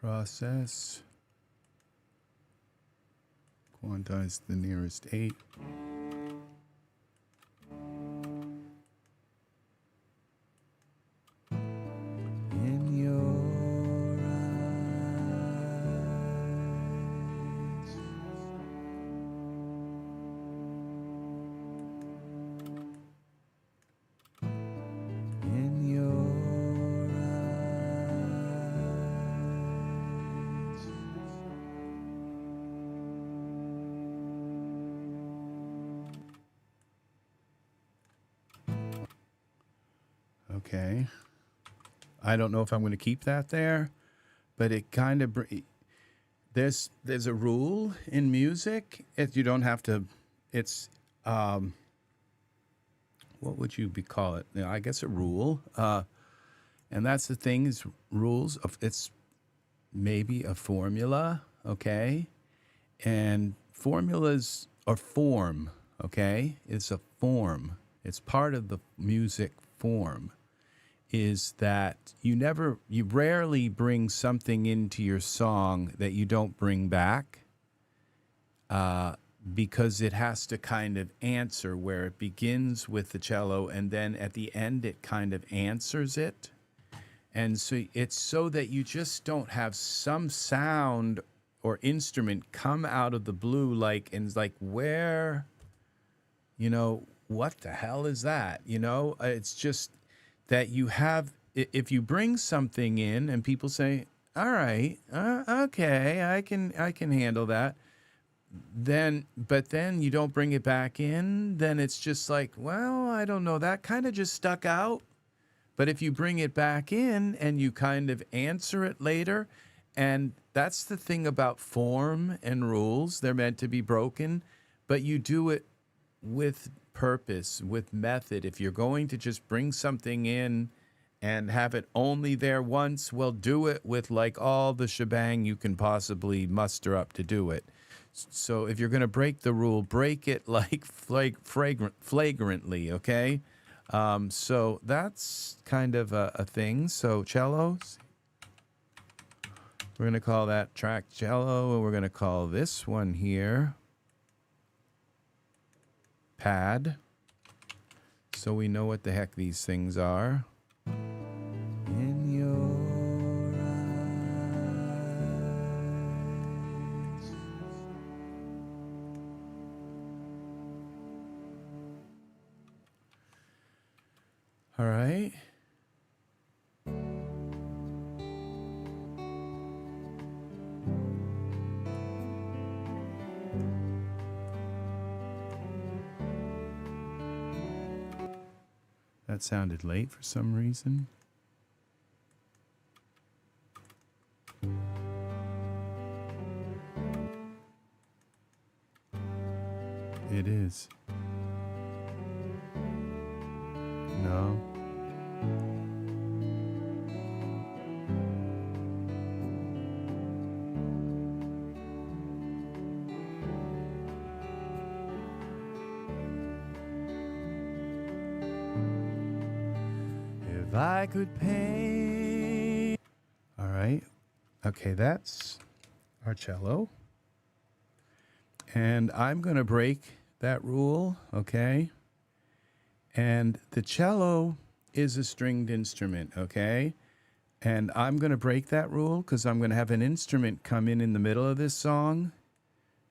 process, quantize the nearest 8. In your eyes. In your eyes. Okay. I don't know if I'm going to keep that there, but it kind of there's a rule in music. You don't have to. It's what would you call it? I guess a rule. And that's the thing is rules of it's maybe a formula, okay? And formulas are form, okay? It's a form. It's part of the music form. Is that you rarely bring something into your song that you don't bring back, because it has to kind of answer where it begins with the cello and then at the end it kind of answers it. And so it's so that you just don't have some sound or instrument come out of the blue like, and it's like, where, what the hell is that? It's just that you have, if you bring something in and people say, all right, okay, I can handle that. But then you don't bring it back in, then it's just like, well, I don't know, that kind of just stuck out. But if you bring it back in and you kind of answer it later, and that's the thing about form and rules, they're meant to be broken, but you do it with purpose, with method. If you're going to just bring something in and have it only there once, well, do it with like all the shebang you can possibly muster up to do it. So if you're going to break the rule, break it like flagrantly, okay? So that's kind of a thing. So cellos, we're going to call that track cello, and we're going to call this one here pad, so we know what the heck these things are. In your eyes. All right. That sounded late for some reason. It is. No. I could paint. All right. Okay, that's our cello. And I'm going to break that rule, okay? And the cello is a stringed instrument, okay? And I'm going to break that rule because I'm going to have an instrument come in the middle of this song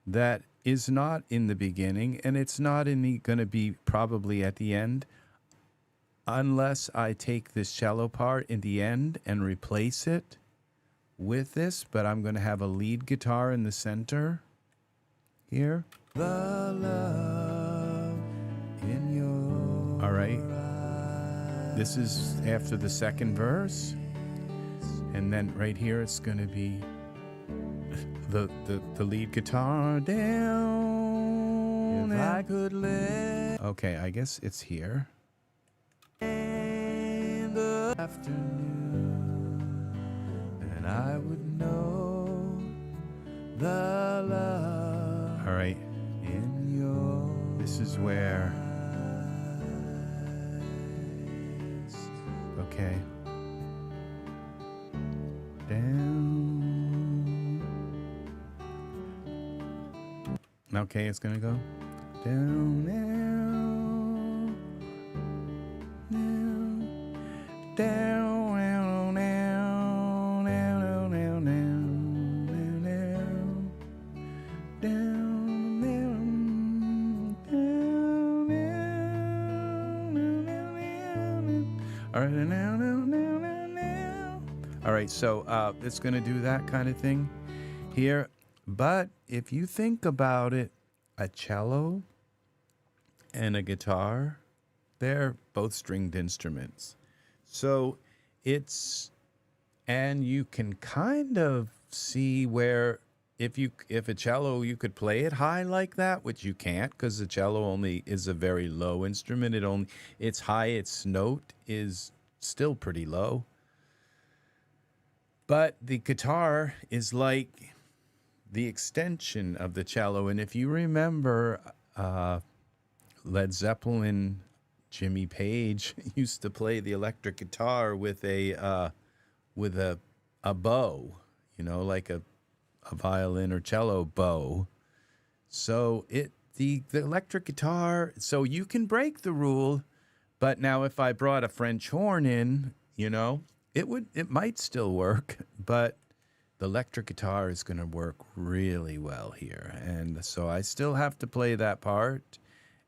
that is not in the beginning, and it's not in the going to be probably at the end, unless I take this cello part in the end and replace it with this. But I'm going to have a lead guitar in the center here. The love in your all right. This is after the second verse, and then right here it's going to be the lead guitar down. If I could live. Okay, I guess it's here. In the afternoon, and I would know the love. All right. In your. This is where. Okay. Down. Okay, it's gonna go down, down, down, down, down, down, down, down, down, down, down. All right, now. All right, so it's gonna do that kind of thing here. But if you think about it, a cello and a guitar, they're both stringed instruments. So it's, and you can kind of see where if a cello, you could play it high like that, which you can't because the cello only is a very low instrument. It's high, its note is still pretty low. But the guitar is like the extension of the cello. And if you remember, Led Zeppelin, Jimmy Page used to play the electric guitar with a bow, you know, like a violin or cello bow. So the electric guitar, so you can break the rule, but now if I brought a French horn in, you know, it might still work, but the electric guitar is going to work really well here. And so I still have to play that part.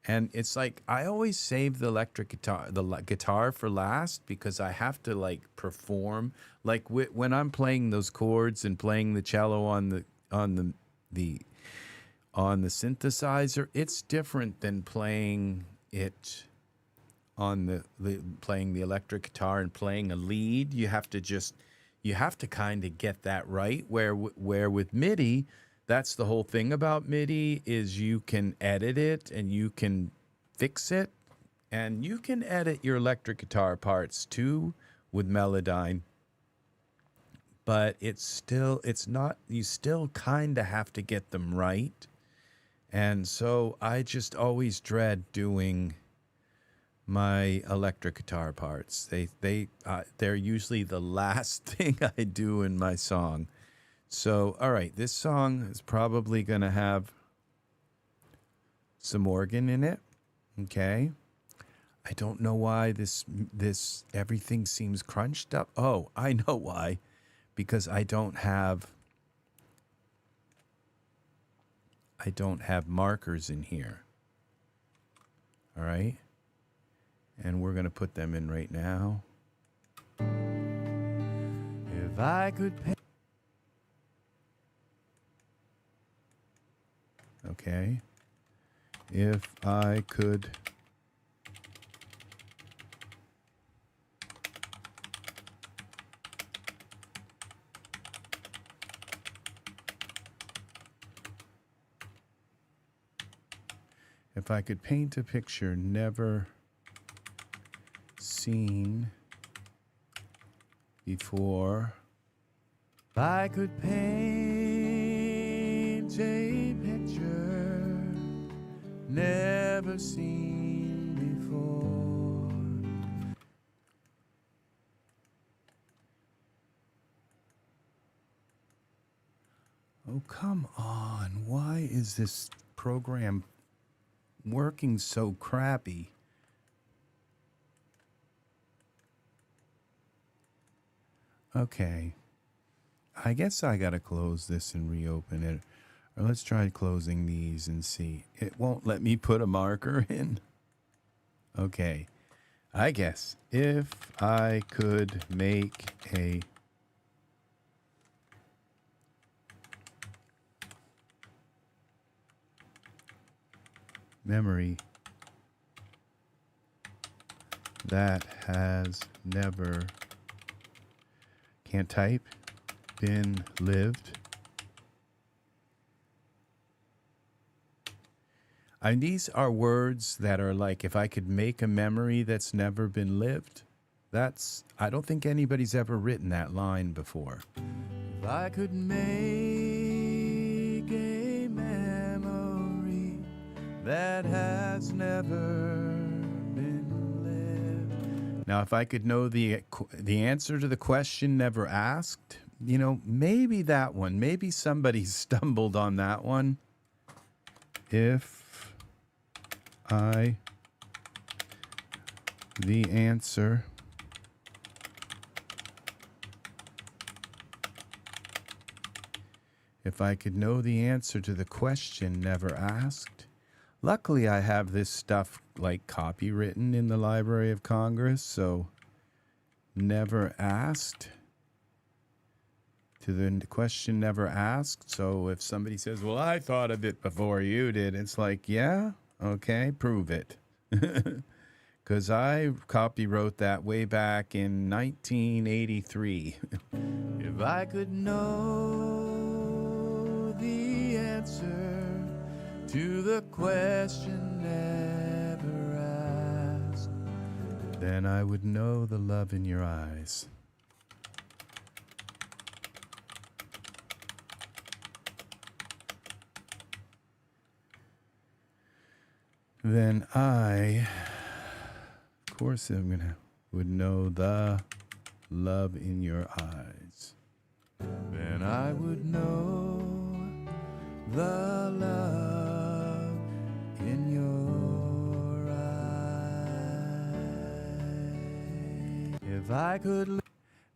And it's like I always save the electric guitar for last because I have to like perform. Like when I'm playing those chords and playing the cello on the synthesizer, it's different than playing it on playing the electric guitar and playing a lead. You have to kind of get that right. Where with MIDI, that's the whole thing about MIDI is you can edit it and you can fix it, and you can edit your electric guitar parts too with Melodyne. But it's not. You still kind of have to get them right, and so I just always dread doing my electric guitar parts. They're usually the last thing I do in my song. So, all right, this song is probably going to have some organ in it. Okay. I don't know why this everything seems crunched up. Oh, I know why. Because I don't have markers in here. All right? And we're going to put them in right now. If I could pay. Okay. If I could. If I could paint a picture never seen before, if I could paint a picture never seen before. Oh, come on. Why is this program working so crappy? Okay. I guess I got to close this and reopen it. Or let's try closing these and see. It won't let me put a marker in. Okay. I guess if I could make a memory that has never, can't type, been lived. And these are words that are like, if I could make a memory that's never been lived. That's, I don't think anybody's ever written that line before. If I could make a memory that has never been lived. Now, if I could know the answer to the question never asked, you know, maybe that one, maybe somebody stumbled on that one. If the answer if I could know the answer to the question never asked. Luckily, I have this stuff like copywritten in the Library of Congress, so never asked to the question never asked. So if somebody says, well, I thought of it before you did, it's like, yeah, okay, prove it. Because I copywrote that way back in 1983. If I could know the answer to the question never asked, then I would know the love in your eyes. Then I, of course, would know the love in your eyes. Then I would know the love in your eyes. If I could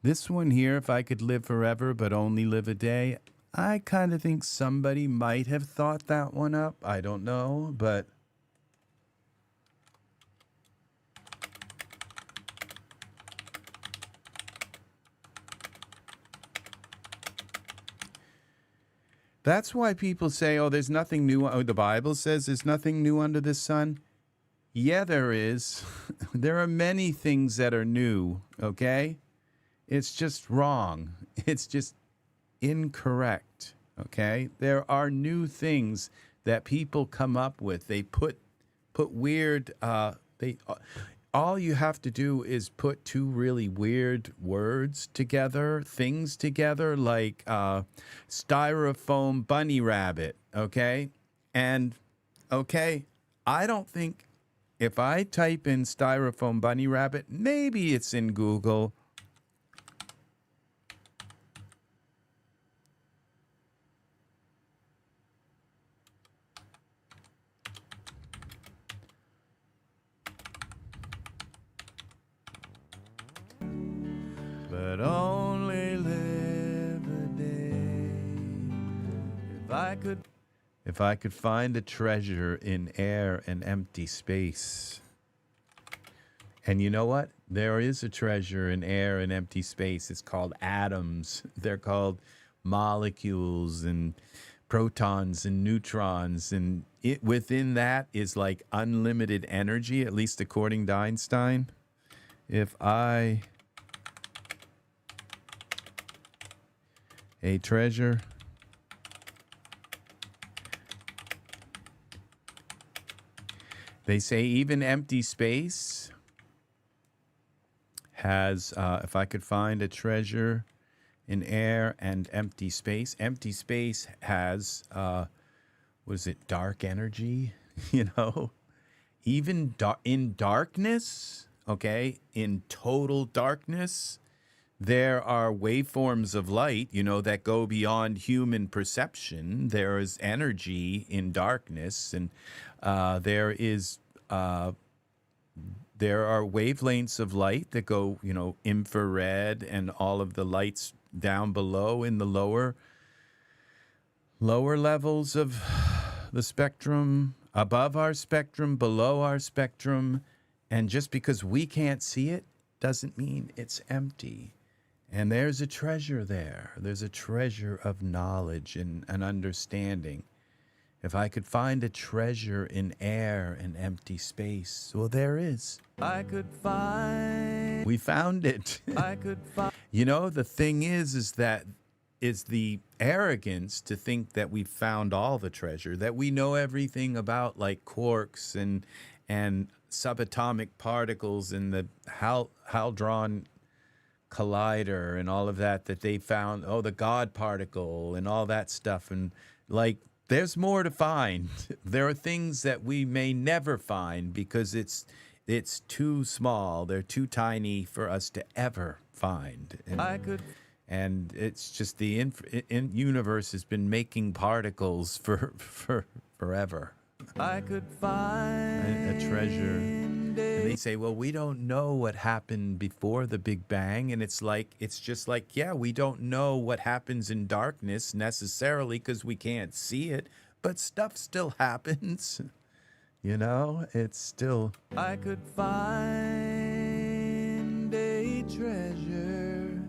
this one here, if I could live forever but only live a day, I kind of think somebody might have thought that one up. I don't know, but that's why people say, oh, there's nothing new. Oh, the Bible says there's nothing new under the sun. Yeah, there is. There are many things that are new, okay? It's just wrong. It's just incorrect, okay? There are new things that people come up with. They put weird, all you have to do is put two really weird words together, things together, like styrofoam bunny rabbit, okay? And, okay, I don't think if I type in styrofoam bunny rabbit, maybe it's in Google. But only live a day. If I could find a treasure in air and empty space. And you know what? There is a treasure in air and empty space. It's called atoms. They're called molecules and protons and neutrons. And within that is like unlimited energy, at least according to Einstein. If I a treasure they say even empty space has, if I could find a treasure in air and empty space has, what is it, dark energy, you know? Even in darkness, okay, in total darkness, there are waveforms of light, you know, that go beyond human perception. There is energy in darkness, and there are wavelengths of light that go, you know, infrared, and all of the lights down below in the lower levels of the spectrum, above our spectrum, below our spectrum. And just because we can't see it doesn't mean it's empty. And there's a treasure there. There's a treasure of knowledge and an understanding. If I could find a treasure in air and empty space, well, there is. We found it. You know, the thing is that is the arrogance to think that we found all the treasure, that we know everything about, like, quarks and subatomic particles and the Hadron Collider and all of that they found, the God particle and all that stuff. And, like, there's more to find. There are things that we may never find because it's too small. They're too tiny for us to ever find. And it's just the universe has been making particles for forever. I could find a treasure. And they say, well, we don't know what happened before the Big Bang. And it's just like, yeah, we don't know what happens in darkness necessarily because we can't see it, but stuff still happens. You know, it's still. I could find a treasure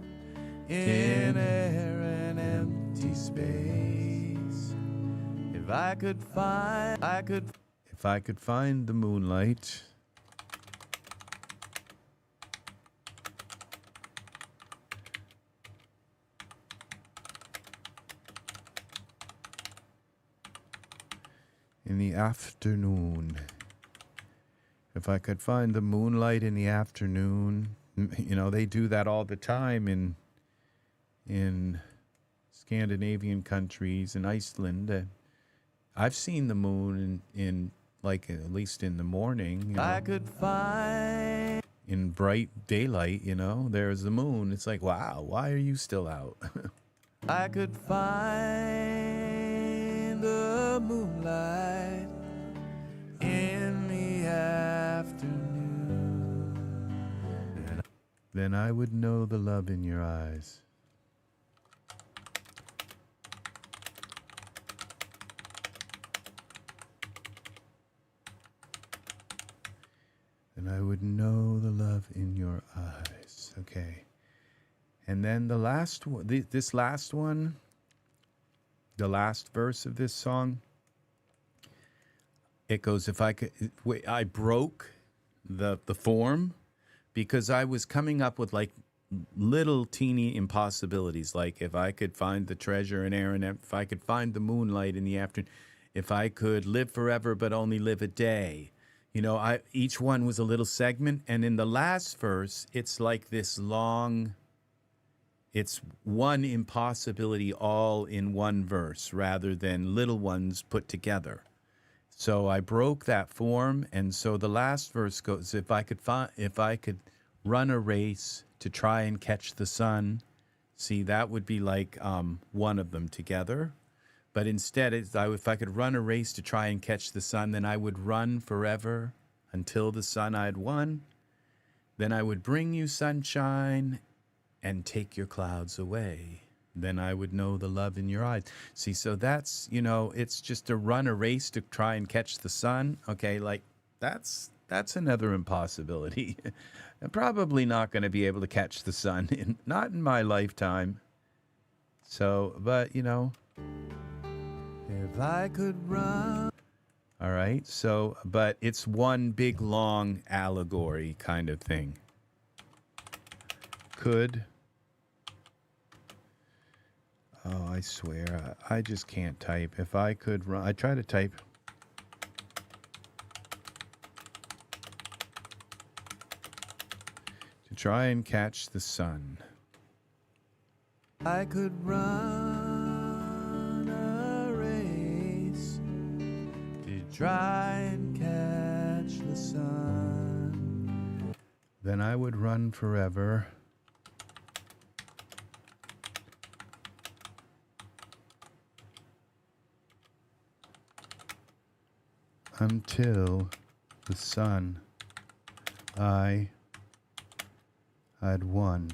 in air and empty space. If I could find the moonlight, in the afternoon. If I could find the moonlight in the afternoon, you know, they do that all the time in Scandinavian countries and Iceland. I've seen the moon in like at least in the morning. You know, I could find in bright daylight. You know, there's the moon. It's like, wow, why are you still out? I could find the moonlight in the afternoon. Then I would know the love in your eyes. And I would know the love in your eyes. Okay. And then the last one, this last one, the last verse of this song, it goes, if I could, I broke the form because I was coming up with like little teeny impossibilities. Like if I could find the treasure in air, and if I could find the moonlight in the afternoon, if I could live forever but only live a day. You know, each one was a little segment, and in the last verse, it's like this long, it's one impossibility all in one verse rather than little ones put together. So I broke that form, and so the last verse goes, if I could run a race to try and catch the sun, see, that would be like one of them together. But instead, if I could run a race to try and catch the sun, then I would run forever until the sun I'd won. Then I would bring you sunshine and take your clouds away. Then I would know the love in your eyes. See, so that's, you know, it's just to run a race to try and catch the sun. Okay, like that's another impossibility. I'm probably not going to be able to catch the sun, not in my lifetime. So, but, you know, if I could run. All right, so, but it's one big, long allegory kind of thing. Could. Oh, I swear, I just can't type. If I could run, I try to type. To try and catch the sun. I could run a race to try and catch the sun. Then I would run forever until the sun I had won.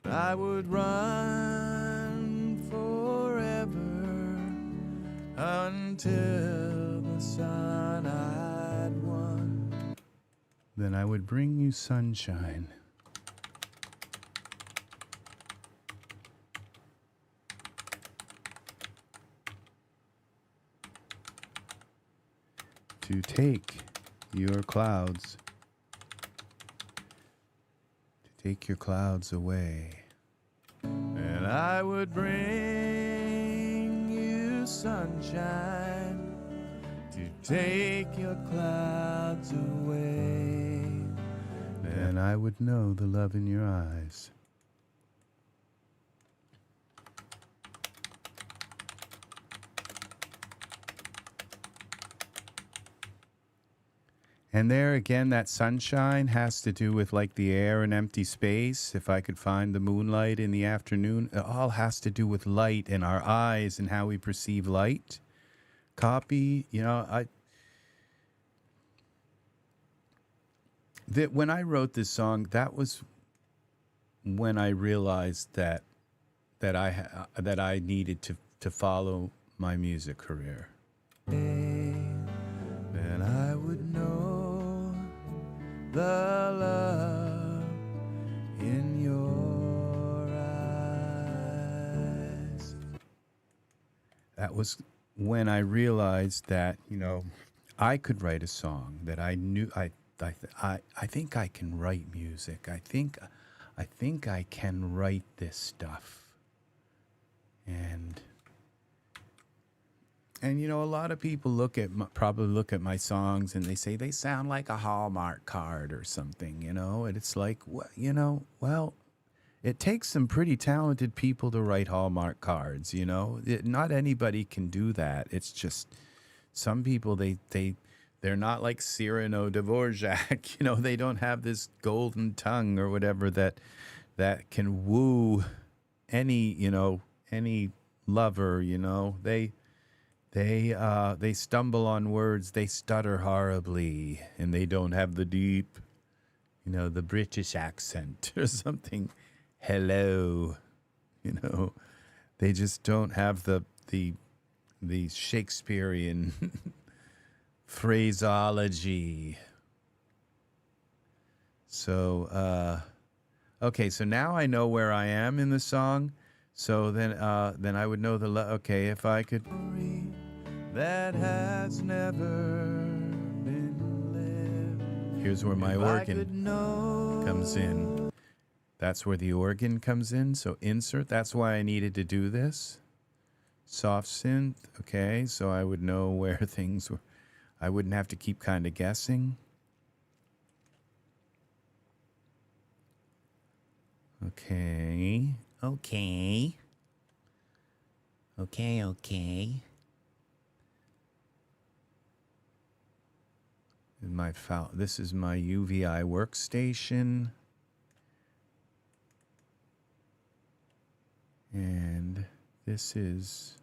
I would run forever until the sun I'd won. Then I would bring you sunshine. To take your clouds, to take your clouds away. And I would bring you sunshine to take your clouds away. And I would know the love in your eyes. And there again, that sunshine has to do with like the air and empty space. If I could find the moonlight in the afternoon, it all has to do with light and our eyes and how we perceive light. Copy, you know, when I wrote this song, that was when I realized that I needed to follow my music career. And I would know the love in your eyes. That was when I realized that, you know, I could write a song, that I knew I think I can write music. I think I can write this stuff. And you know, a lot of people probably look at my songs and they say they sound like a Hallmark card or something, you know. And it's like, you know, well, it takes some pretty talented people to write Hallmark cards, you know. Not anybody can do that. It's just some people, they're not like Cyrano de Dvorak, you know. They don't have this golden tongue or whatever that can woo any, you know, any lover, you know. They stumble on words, they stutter horribly, and they don't have the deep, you know, the British accent or something. Hello, you know, they just don't have the Shakespearean phraseology. So, okay, so now I know where I am in the song. So then I would know okay, if I could. That has never been lived. Here's where my organ comes in. That's where the organ comes in. So insert. That's why I needed to do this. Soft synth. Okay, so I would know where things were. I wouldn't have to keep kind of guessing. Okay. Okay. This is my UVI workstation. And this is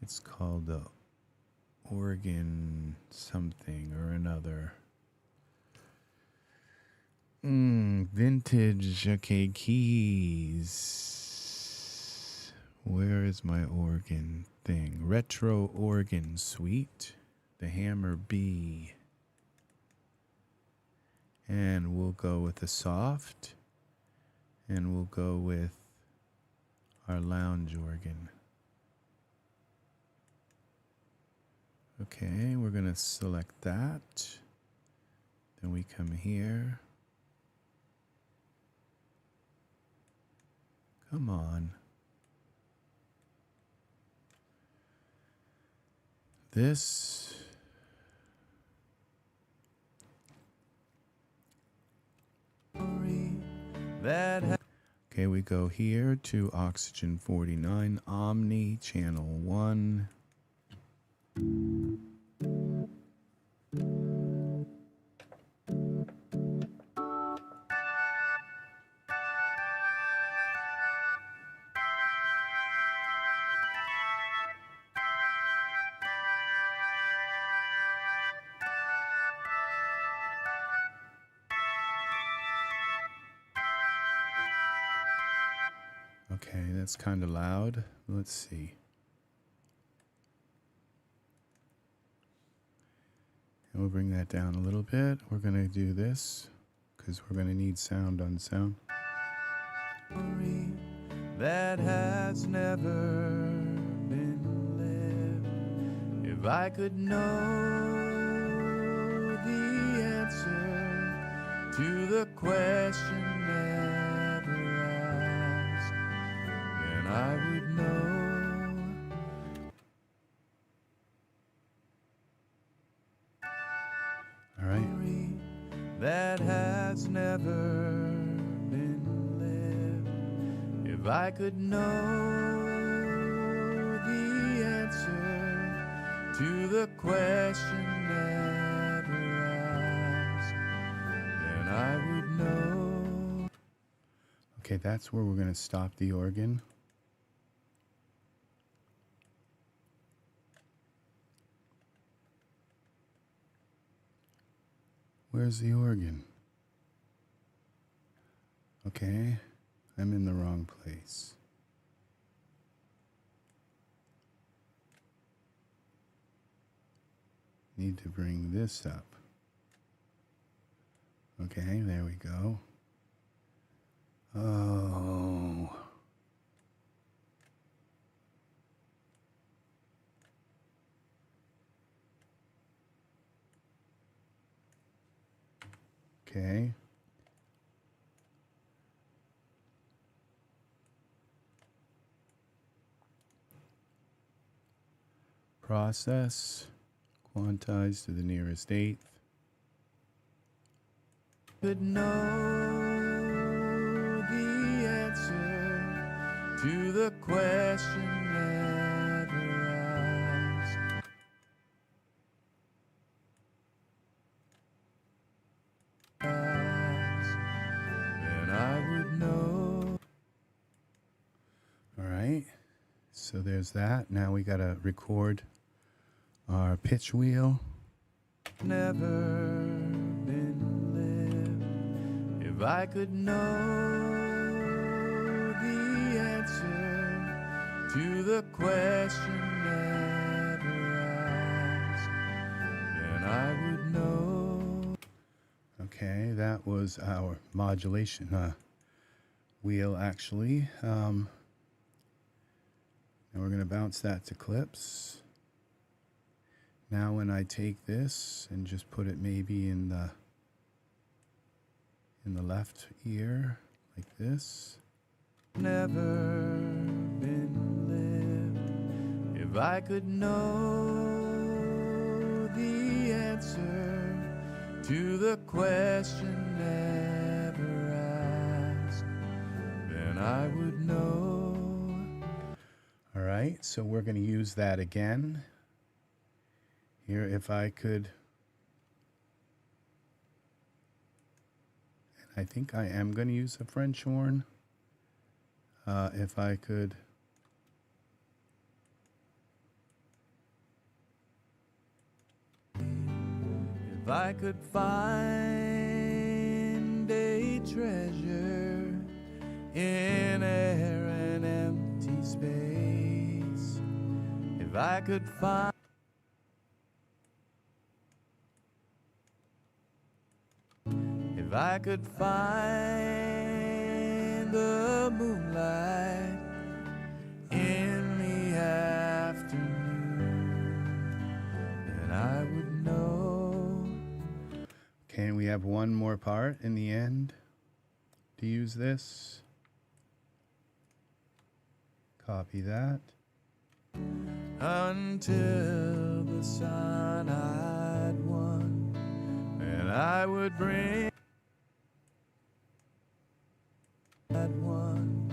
it's called the organ something or another. Vintage, okay, keys. Where is my organ thing? Retro Organ Suite, the Hammer B. And we'll go with the soft, and we'll go with our lounge organ. Okay, we're going to select that. Then we come here. Come on. This. Okay, we go here to Oxygen 49, Omni, Channel 1. that's kind of loud. Let's see. And we'll bring that down a little bit. We're going to do this because we're going to need sound on sound. That has never been lived. If I could know the answer to the question never asked, then I would know. All right. That has never been lived. If I could know the answer to the question never asked, then I would know. Okay, that's where we're going to stop the organ. Where's the organ? Okay, I'm in the wrong place. Need to bring this up. Okay, there we go. Oh. Okay. Process, quantize to the nearest eighth. Could know the answer to the question never asked. Then I would know. All right, so there's that. Now we gotta record our pitch wheel. Never been lived. If I could know the answer to the question never asked, then I would know. Okay, that was our modulation wheel, actually. And we're going to bounce that to clips. Now when I take this and just put it maybe in the left ear, like this. Never been lived. If I could know the answer to the question never asked, then I would know. All right, so we're going to use that again. Here, if I could, and I think I am going to use a French horn. If I could, if I could find a treasure in air and empty space, if I could find. If I could find the moonlight in the afternoon, then I would know. Okay, and we have one more part in the end to use this. Copy that. Until the sun I'd won, and I would bring one,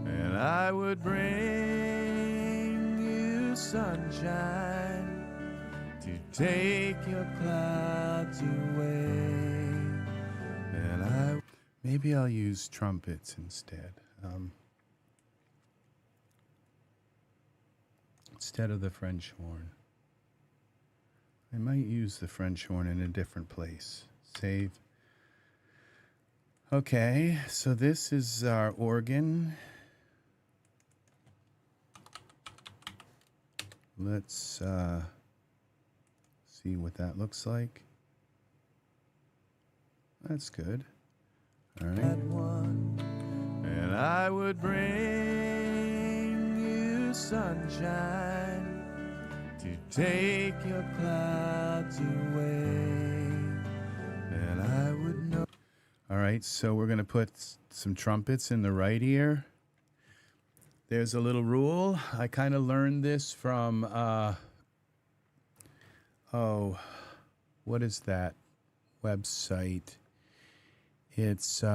and I would bring you sunshine to take your clouds away. And maybe I'll use trumpets instead. Instead of the French horn. I might use the French horn in a different place. Save. Okay, so this is our organ. let's see what that looks like. That's good. All right. And I would bring you sunshine to take your clouds away. And I would know. All right, so we're going to put some trumpets in the right ear. There's a little rule. I kind of learned this from, what is that website? It's, he's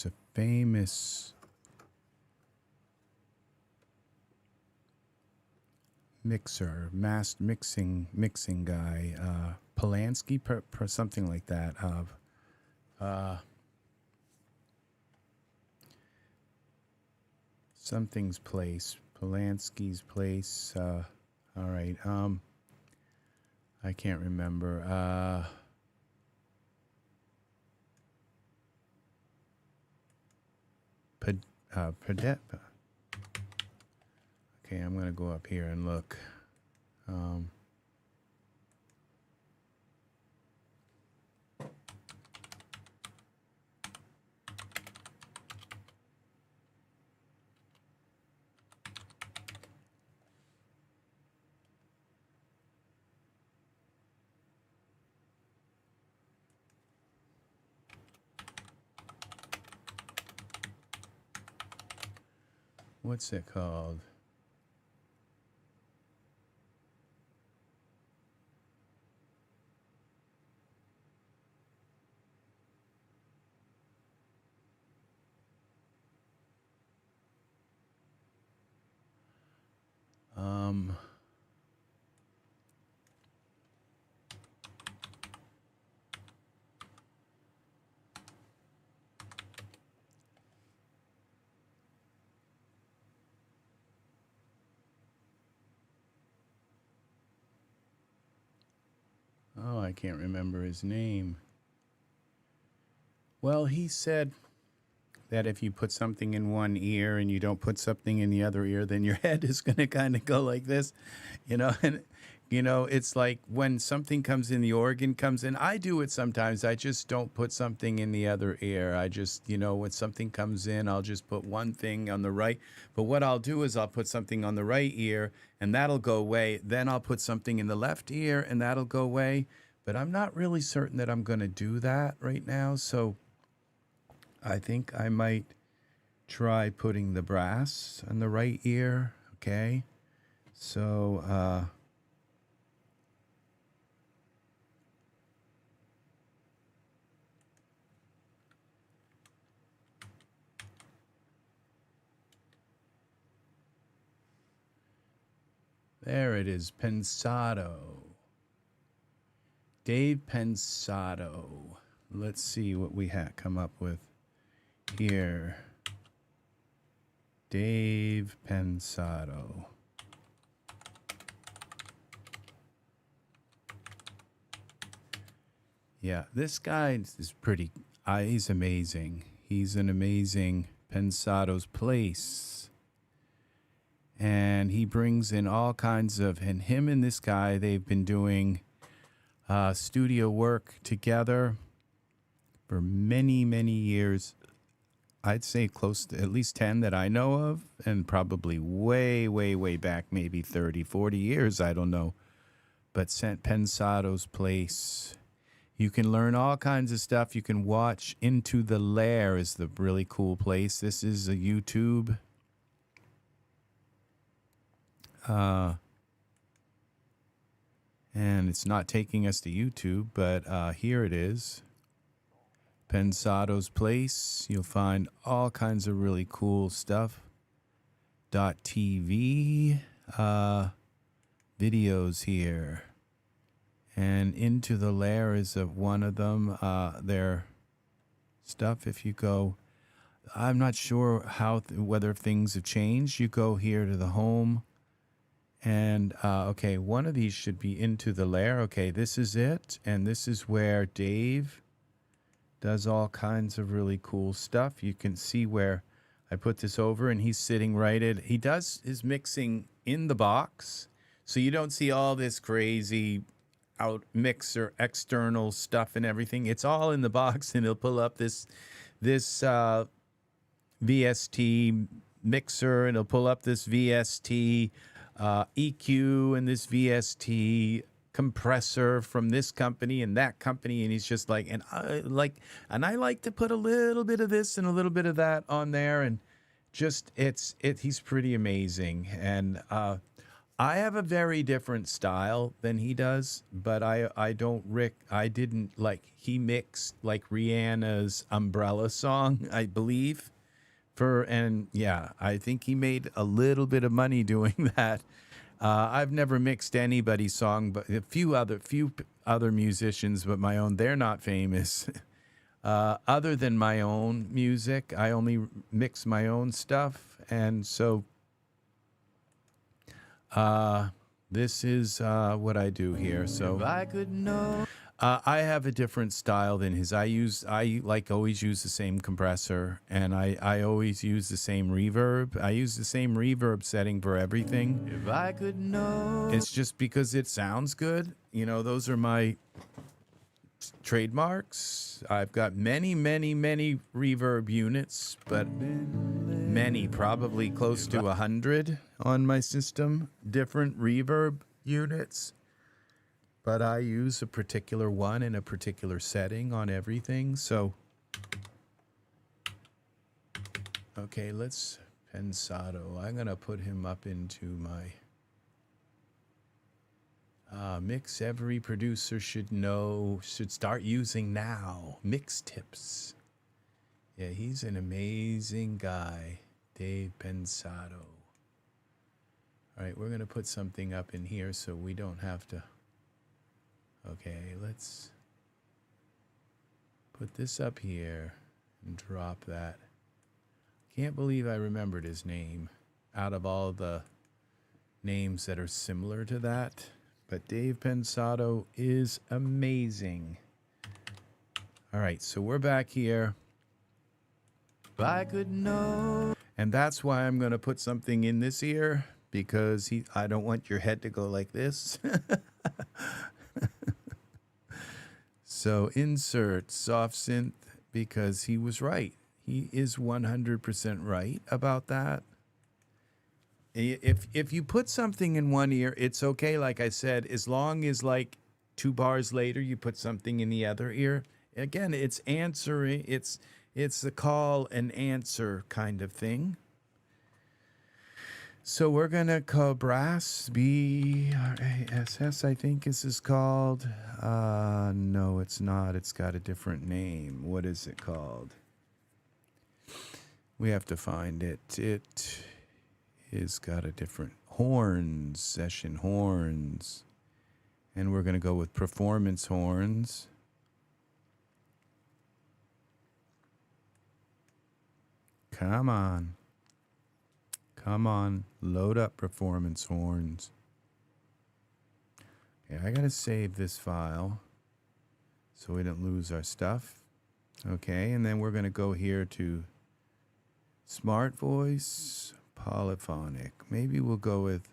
a famous mixing guy, Polanski, something like that. Something's place, Polanski's place. All right. I can't remember. Okay, I'm gonna go up here and look. What's it called? Oh, I can't remember his name. Well, he said that if you put something in one ear and you don't put something in the other ear, then your head is going to kind of go like this, and it's like when something comes in, the organ comes in. I do it sometimes. I just don't put something in the other ear. I just, when something comes in, I'll just put one thing on the right. But what I'll do is I'll put something on the right ear and that'll go away. Then I'll put something in the left ear and that'll go away. But I'm not really certain that I'm going to do that right now. So I think I might try putting the brass on the right ear. Okay. So, there it is, Pensado. Dave Pensado. Let's see what we come up with here. Dave Pensado. Yeah, this guy is pretty, he's amazing. He's an amazing Pensado's Place. And he brings in all kinds of, and him and this guy, they've been doing studio work together for many, many years. I'd say close to at least 10 that I know of, and probably way, way, way back, maybe 30, 40 years, I don't know. But Pensado's Place. You can learn all kinds of stuff. You can watch Into the Lair is the really cool place. This is a YouTube. And it's not taking us to YouTube, but here it is. Pensado's Place. You'll find all kinds of really cool stuff. .tv videos here. And Into the Lair is one of them. Their stuff, if you go, I'm not sure how whether things have changed. You go here to the home. And, okay, one of these should be Into the Lair. Okay, this is it. And this is where Dave does all kinds of really cool stuff. You can see where I put this over and he's sitting right at, he does his mixing in the box. So you don't see all this crazy out mixer external stuff and everything. It's all in the box, and he'll pull up this VST mixer, and he'll pull up this VST EQ and this VST compressor from this company and that company, and he's just like, and I like to put a little bit of this and a little bit of that on there, and just he's pretty amazing. And I have a very different style than he does, but I didn't like, he mixed like Rihanna's Umbrella song, I believe, and yeah, I think he made a little bit of money doing that. I've never mixed anybody's song, but a few other musicians, but my own, they're not famous. Other than my own music, I only mix my own stuff, and so this is what I do here. So if I could know. I have a different style than his. I always use the same compressor, and I always use the same reverb. I use the same reverb setting for everything. If I could know. It's just because it sounds good. You know, those are my trademarks. I've got many, many, many reverb units, but many, probably close to 100 on my system, different reverb units. But I use a particular one in a particular setting on everything. So, okay, let's Pensado. I'm going to put him up into my mix every producer should start using now. Mix tips. Yeah, he's an amazing guy, Dave Pensado. All right, we're going to put something up in here so we don't have to. Okay, let's put this up here and drop that. Can't believe I remembered his name out of all the names that are similar to that. But Dave Pensado is amazing. All right, so we're back here. If I could know. And that's why I'm going to put something in this ear, because I don't want your head to go like this. So insert soft synth, because he was right. He is 100% right about that. If you put something in one ear, it's okay, like I said, as long as like 2 bars later you put something in the other ear. Again, it's answering, it's a call and answer kind of thing. So we're going to call brass, B-R-A-S-S, I think this is called. No, it's not. It's got a different name. What is it called? We have to find it. It is got a different horns, session horns. And we're going to go with performance horns. Come on. Come on, load up performance horns. Okay, I gotta save this file so we don't lose our stuff. Okay, and then we're gonna go here to Smart Voice, Polyphonic. Maybe we'll go with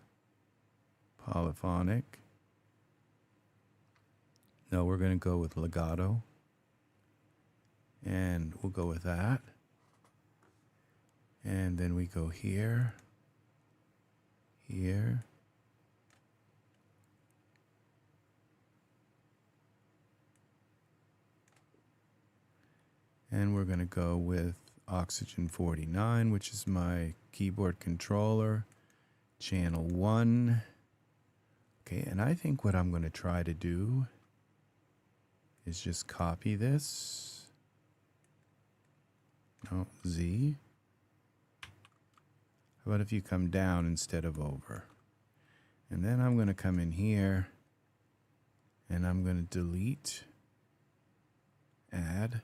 Polyphonic. No, we're gonna go with Legato. And we'll go with that. And then we go here. Here. And we're going to go with Oxygen 49, which is my keyboard controller, channel 1. Okay, and I think what I'm going to try to do is just copy this. No, Z. How about if you come down instead of over? And then I'm going to come in here, and I'm going to delete, add.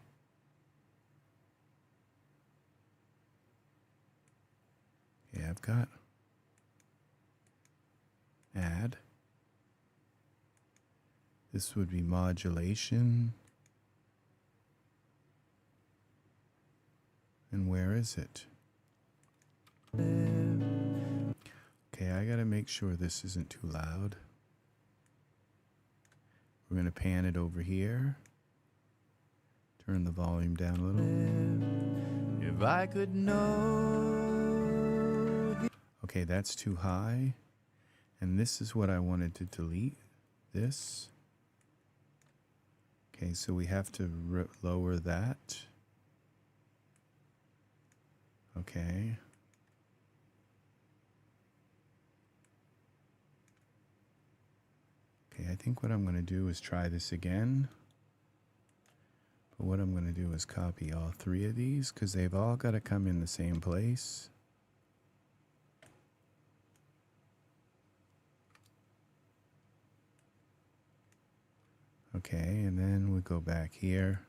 Okay, I've got add. This would be modulation. And where is it? Okay, I gotta make sure this isn't too loud. We're gonna pan it over here. Turn the volume down a little. If I could know. Okay, that's too high. And this is what I wanted to delete. This. Okay, so we have to lower that. Okay. Okay, I think what I'm going to do is try this again. But what I'm going to do is copy all three of these because they've all got to come in the same place. Okay, and then we go back here.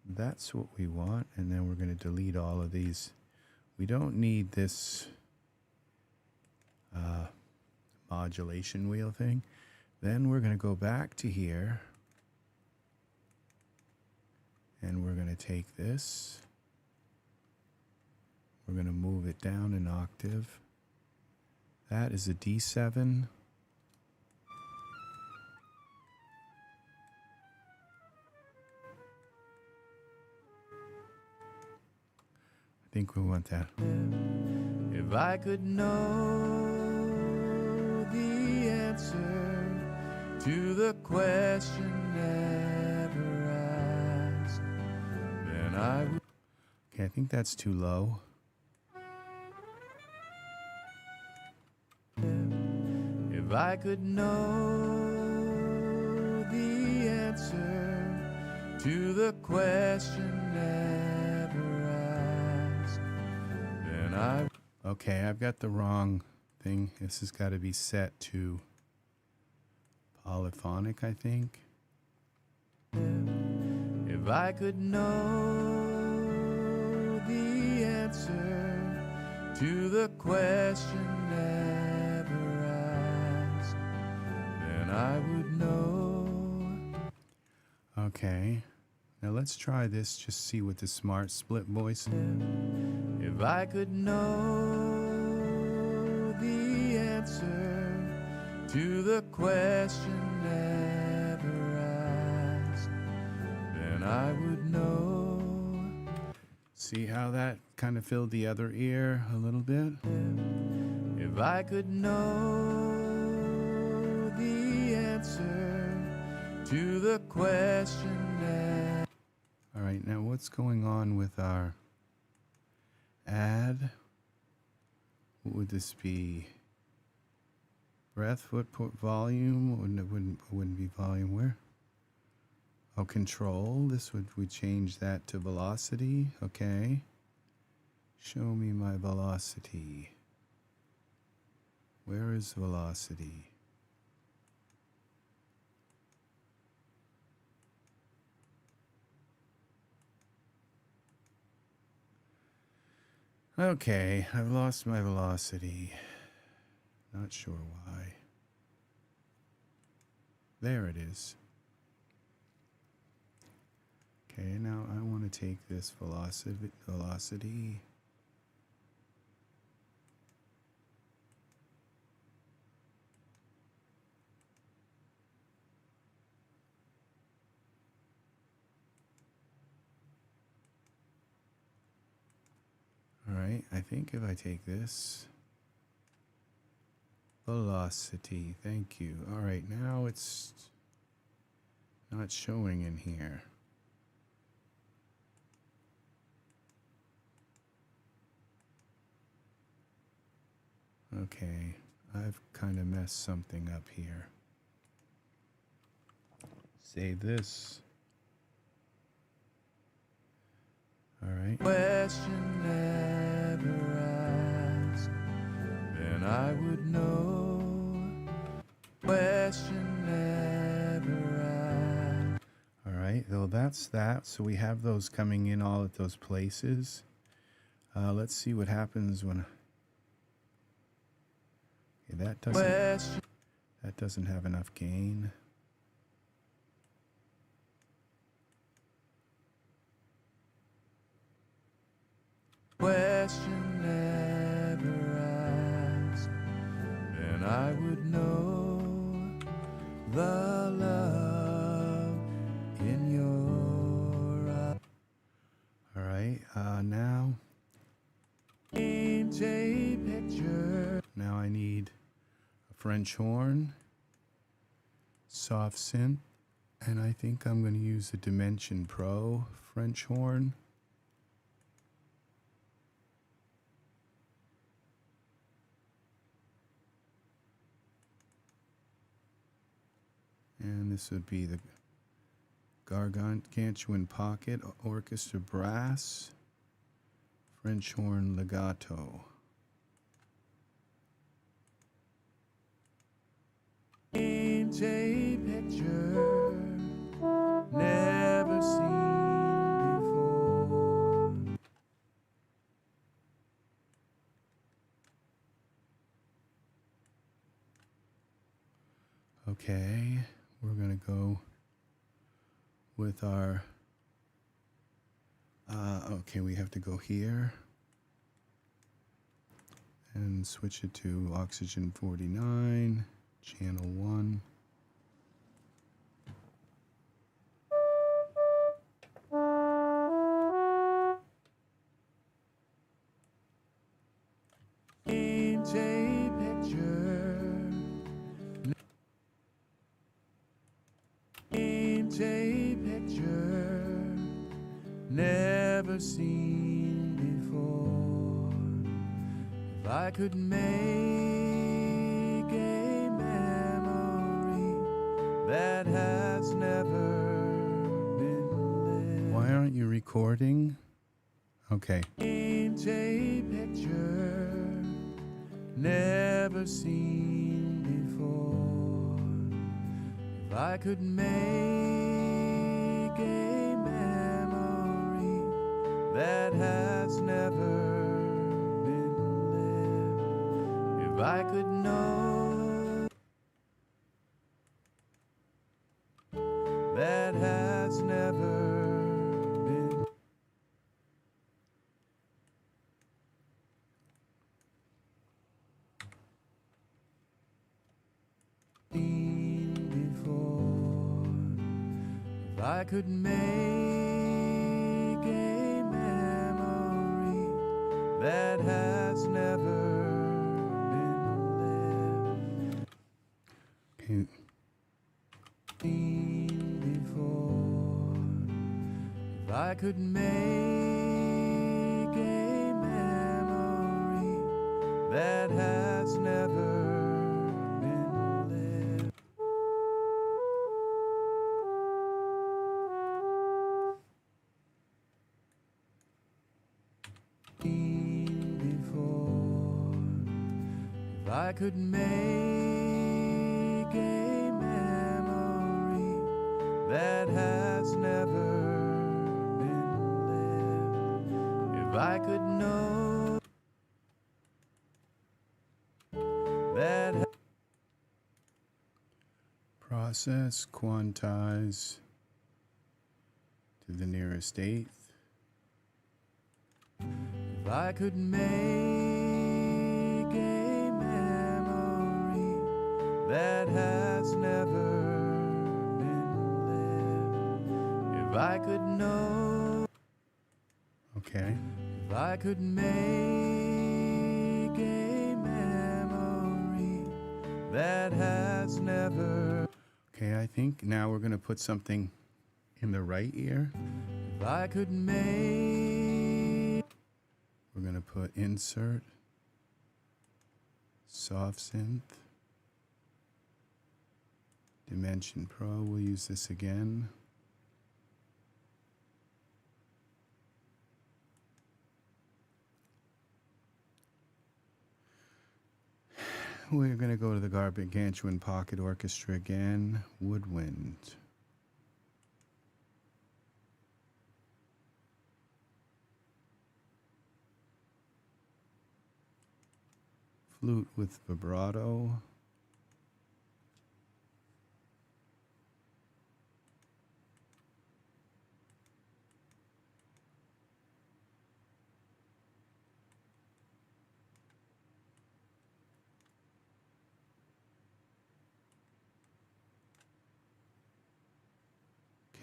That's what we want, and then we're going to delete all of these. We don't need this modulation wheel thing. Then we're going to go back to here, and we're going to take this. We're going to move it down an octave. That is a D7. I think we want that. If I could know the answer to the question never asked, then I would. Okay, I think that's too low. If I could know the answer to the question never asked, then I. Okay, I've got the wrong thing. This has got to be set to polyphonic, I think. If I could know the answer to the question never asked, then I would know. Okay, now let's try this, just see what the smart split voice is. If I could know the answer to the question never asked, then I would know. See how that kind of filled the other ear a little bit? If I could know the answer to the question never. All right, now what's going on with our add? What would this be? Breath, footprint, volume? Wouldn't be volume. Where? Oh, control. This would, we change that to velocity. Okay. Show me my velocity. Where is velocity? Okay, I've lost my velocity. Not sure why. There it is. Okay, now I want to take this velocity. All right, I think if I take this velocity, thank you. All right, now it's not showing in here. Okay, I've kind of messed something up here. Save this. All right. Question never asked, then I would know. Question never asked. All right, well, that's that. So we have those coming in all at those places. Let's see what happens when. Okay, that doesn't have enough gain. Question I would know the love in your eyes. All right, now paint a picture. Now I need a French horn, soft synth, and I think I'm going to use the Dimension Pro French horn. And this would be the Gargantuan Pocket Orchestra Brass French Horn Legato. Paint a picture never seen before. Okay, we're gonna go with our, okay, we have to go here and switch it to Oxygen 49, channel 1. Paint a picture. Paint a picture never seen before. If I could make a memory that has never been lived. Why aren't you recording? Okay. Paint a picture never seen before. If I could make a memory that has never been lived. If I could know that has never been. If I could make a memory that has never been lived. Okay. Before. If I could make a memory that has never been lived. If I could make a memory that has never been lived. If I could know that. Process, quantize to the nearest eighth. If I could make a memory that has never been lived. If I could know. Okay. If I could make a memory that has never. Okay, I think now we're going to put something in the right ear. If I could make. We're going to put insert, soft synth, Dimension Pro. We'll use this again. We're going to go to the Gargantuan Pocket Orchestra again, Woodwind. Flute with vibrato.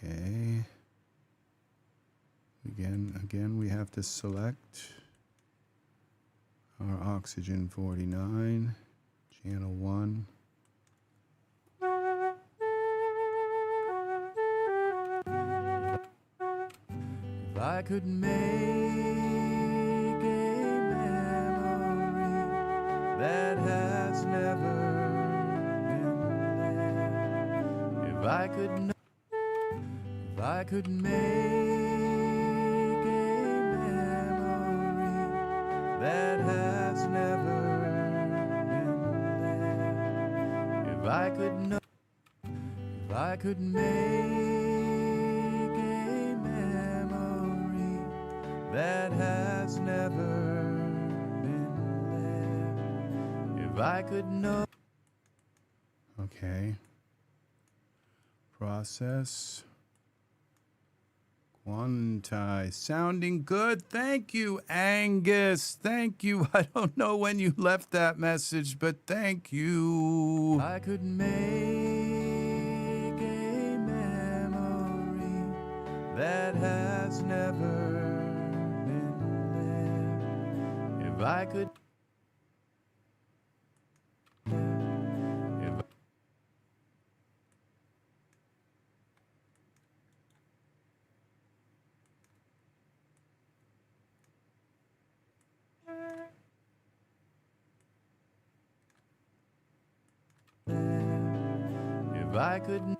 Okay. Again, we have to select our oxygen 49, channel 1. If I could make a memory that has never been there, if I could make a memory that has never been there, if I could make a memory that has never been there, if I could know. Okay. Process. Quantize. Sounding good. Thank you, Angus. Thank you. I don't know when you left that message, but thank you. I could make a memory that has never been there. If I could. If I could.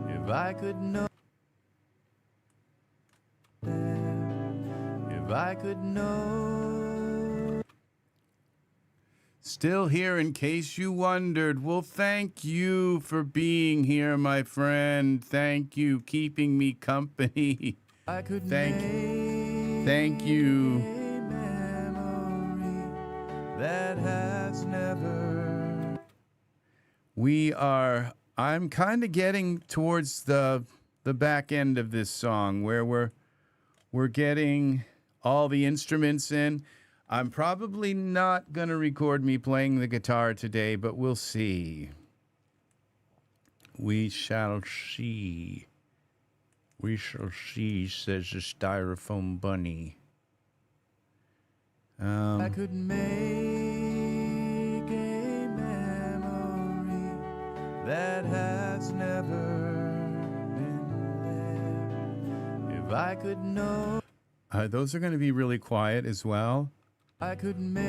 If I could know. If I could know. Still here in case you wondered. Well, thank you for being here, my friend. Thank you, keeping me company. I could thank you. That has never. I'm kind of getting towards the back end of this song where we're getting all the instruments in. I'm probably not going to record me playing the guitar today, but we'll see. We shall see. We shall see, says the styrofoam bunny. I could make a memory that has never been there. If I could know. Those are going to be really quiet as well. I could make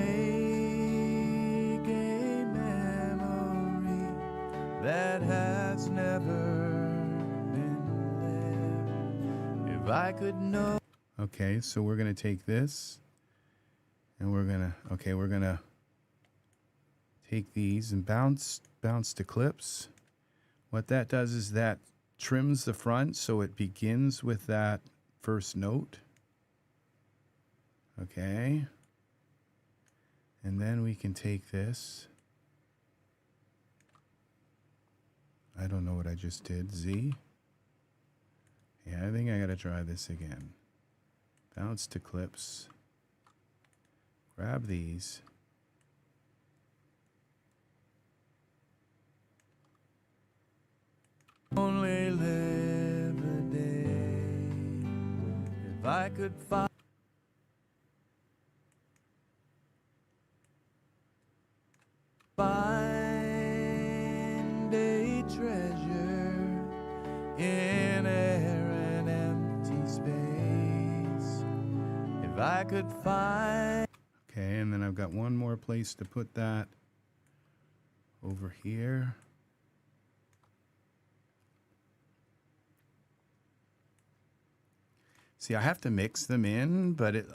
a memory that has never been there. If I could know. Okay, so we're going to take this. And we're gonna take these and bounce to clips. What that does is that trims the front so it begins with that first note. Okay. And then we can take this. I don't know what I just did. Z. Yeah, I think I gotta try this again. Bounce to clips. Grab these. Only live a day if I could find a treasure in air and empty space. If I could find. Okay, and then I've got one more place to put that over here. See, I have to mix them in, but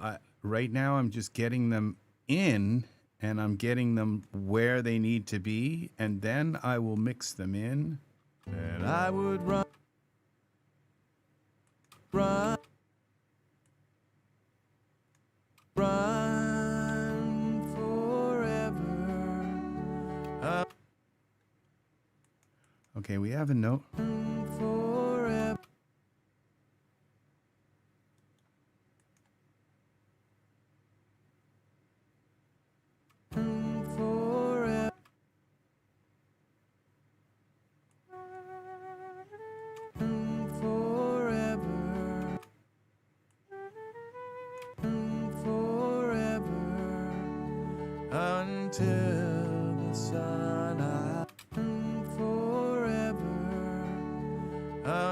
right now I'm just getting them in, and I'm getting them where they need to be, and then I will mix them in. And I would run forever. Okay, we have a note. Forever. Forever.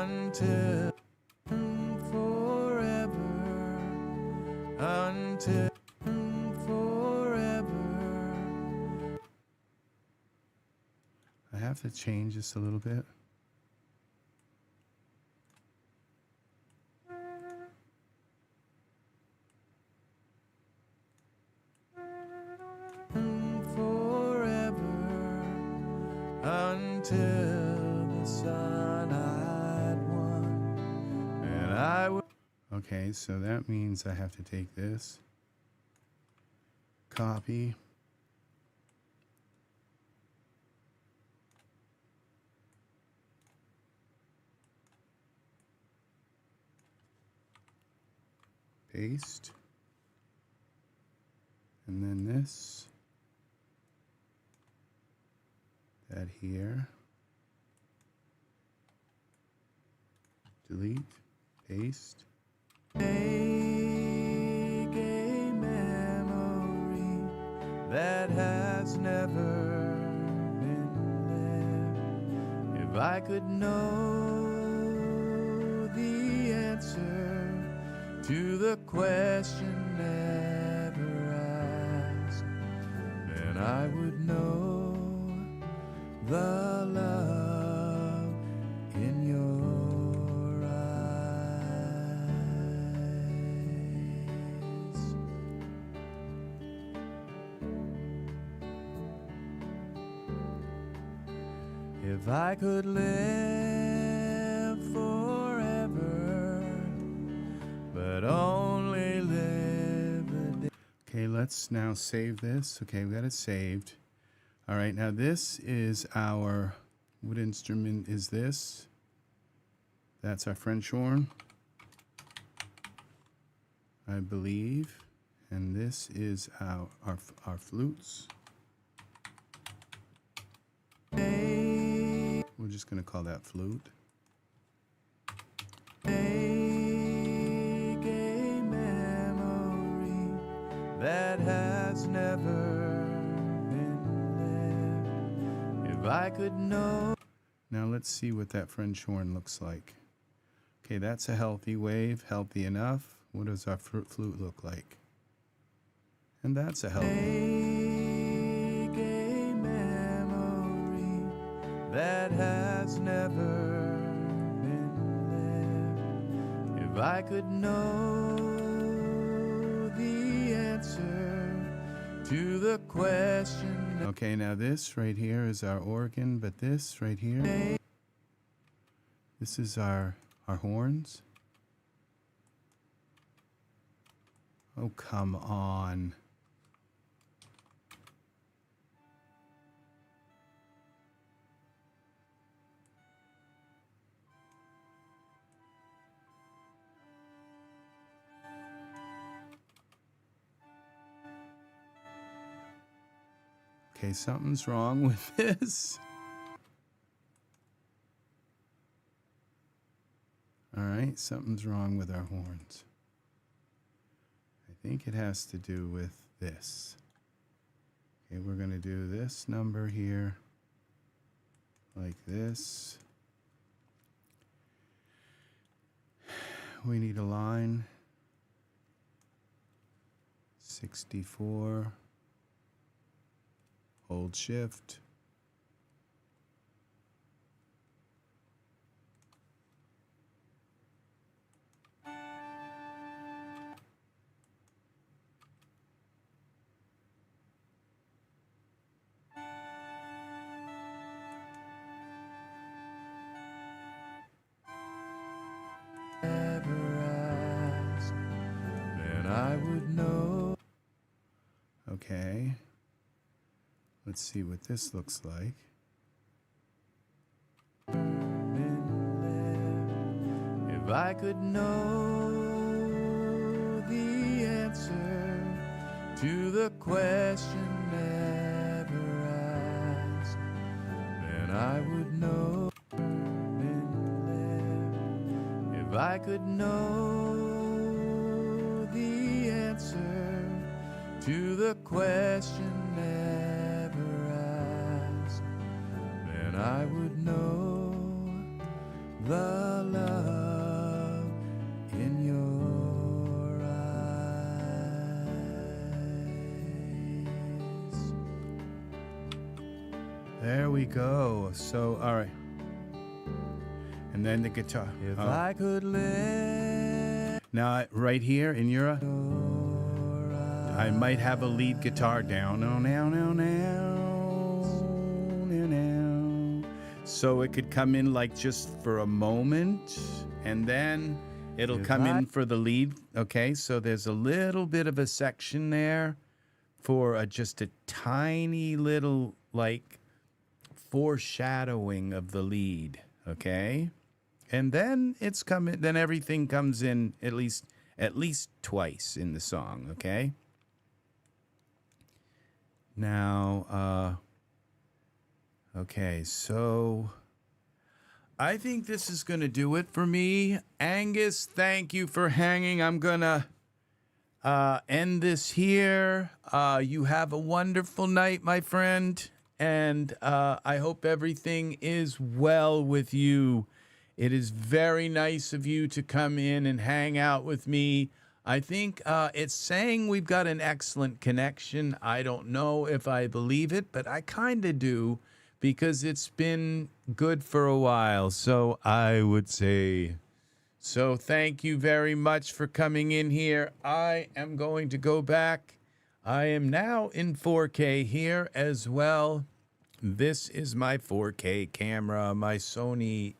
until forever, until forever. I have to change this a little bit. Forever, until the sun I'd won, and I would. Okay, so that means I have to take this, copy, paste, and then this, that here, delete, paste. Make a memory that has never been lived. If I could know the answer to the question never asked, then I would know the love in your eyes. If I could live forever, but only live a day. Okay, let's now save this. Okay, we got it saved. All right, now this is our, what instrument is this? That's our French horn, I believe. And this is our flutes. We're just gonna call that flute. Make a memory that has never if I could know. Now let's see what that French horn looks like. Okay, that's a healthy wave, healthy enough. What does our flute look like? And that's a healthy. Make a memory that has never been lived. If I could know the answer to the question. Okay, now this right here is our organ, but this right here, this is our horns. Oh, come on. Okay, something's wrong with this. All right, something's wrong with our horns. I think it has to do with this. Okay, we're going to do this number here, like this. We need a line. 64. Hold shift. Ever asked, then I would know. Okay. Let's see what this looks like. If I could know the answer to the question never asked, then I would know. If I could know the answer to the question never asked, then I would know the love. love in your eyes. There we go. So, all right. And then the guitar. If I could live. Now, right here in your I might have a lead guitar down. Oh, now. So it could come in like just for a moment, and then it'll come in for the lead. Okay, so there's a little bit of a section there for just a tiny little like foreshadowing of the lead. Okay, and then it's coming. Then everything comes in at least twice in the song. Okay. Now, okay, so I think this is going to do it for me. Angus, thank you for hanging. I'm going to end this here. You have a wonderful night, my friend, and I hope everything is well with you. It is very nice of you to come in and hang out with me. I think it's saying we've got an excellent connection. I don't know if I believe it, but I kind of do because it's been good for a while. So I would say, so thank you very much for coming in here. I am going to go back. I am now in 4K here as well. This is my 4K camera, my Sony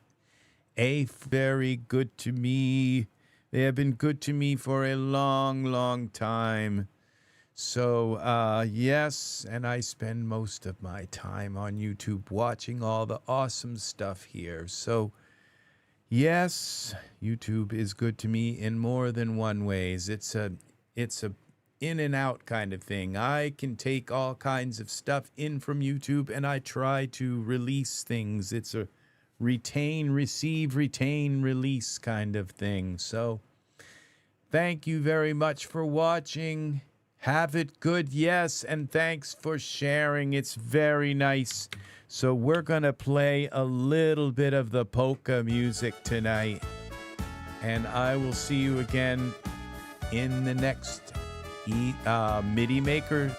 A. Very good to me. They have been good to me for a long time. So, yes, and I spend most of my time on YouTube watching all the awesome stuff here. So, yes, YouTube is good to me in more than one ways. It's a in and out kind of thing. I can take all kinds of stuff in from YouTube, and I try to release things. It's a retain, receive, retain, release kind of thing. So thank you very much for watching. Have it good, yes, and thanks for sharing. It's very nice. So we're going to play a little bit of the polka music tonight, and I will see you again in the next MIDI Maker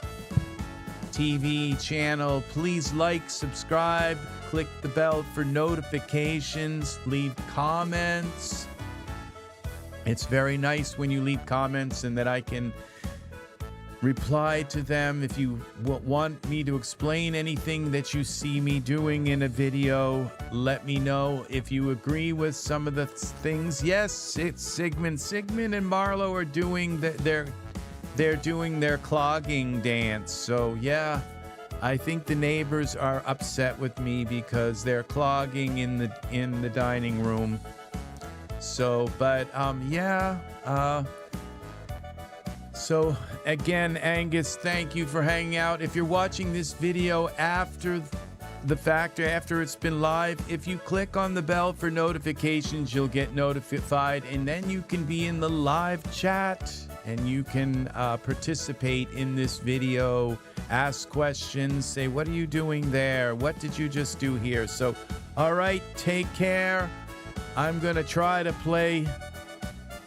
TV channel. Please like, subscribe, click the bell for notifications, leave comments. It's very nice when you leave comments and that I can reply to them. If you want me to explain anything that you see me doing in a video, let me know. If you agree with some of the things, yes, it's Sigmund and Marlo are doing they're doing their clogging dance. So yeah, I think the neighbors are upset with me because they're clogging in the dining room. So, but yeah. So again, Angus, thank you for hanging out. If you're watching this video after the fact, after it's been live, if you click on the bell for notifications, you'll get notified, and then you can be in the live chat and you can participate in this video, ask questions, say, what are you doing there? What did you just do here? So, all right, take care. I'm gonna try to play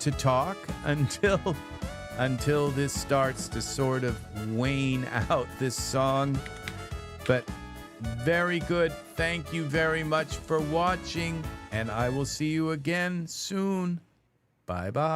to talk until this starts to sort of wane out, this song. But very good. Thank you very much for watching, and I will see you again soon. Bye-bye.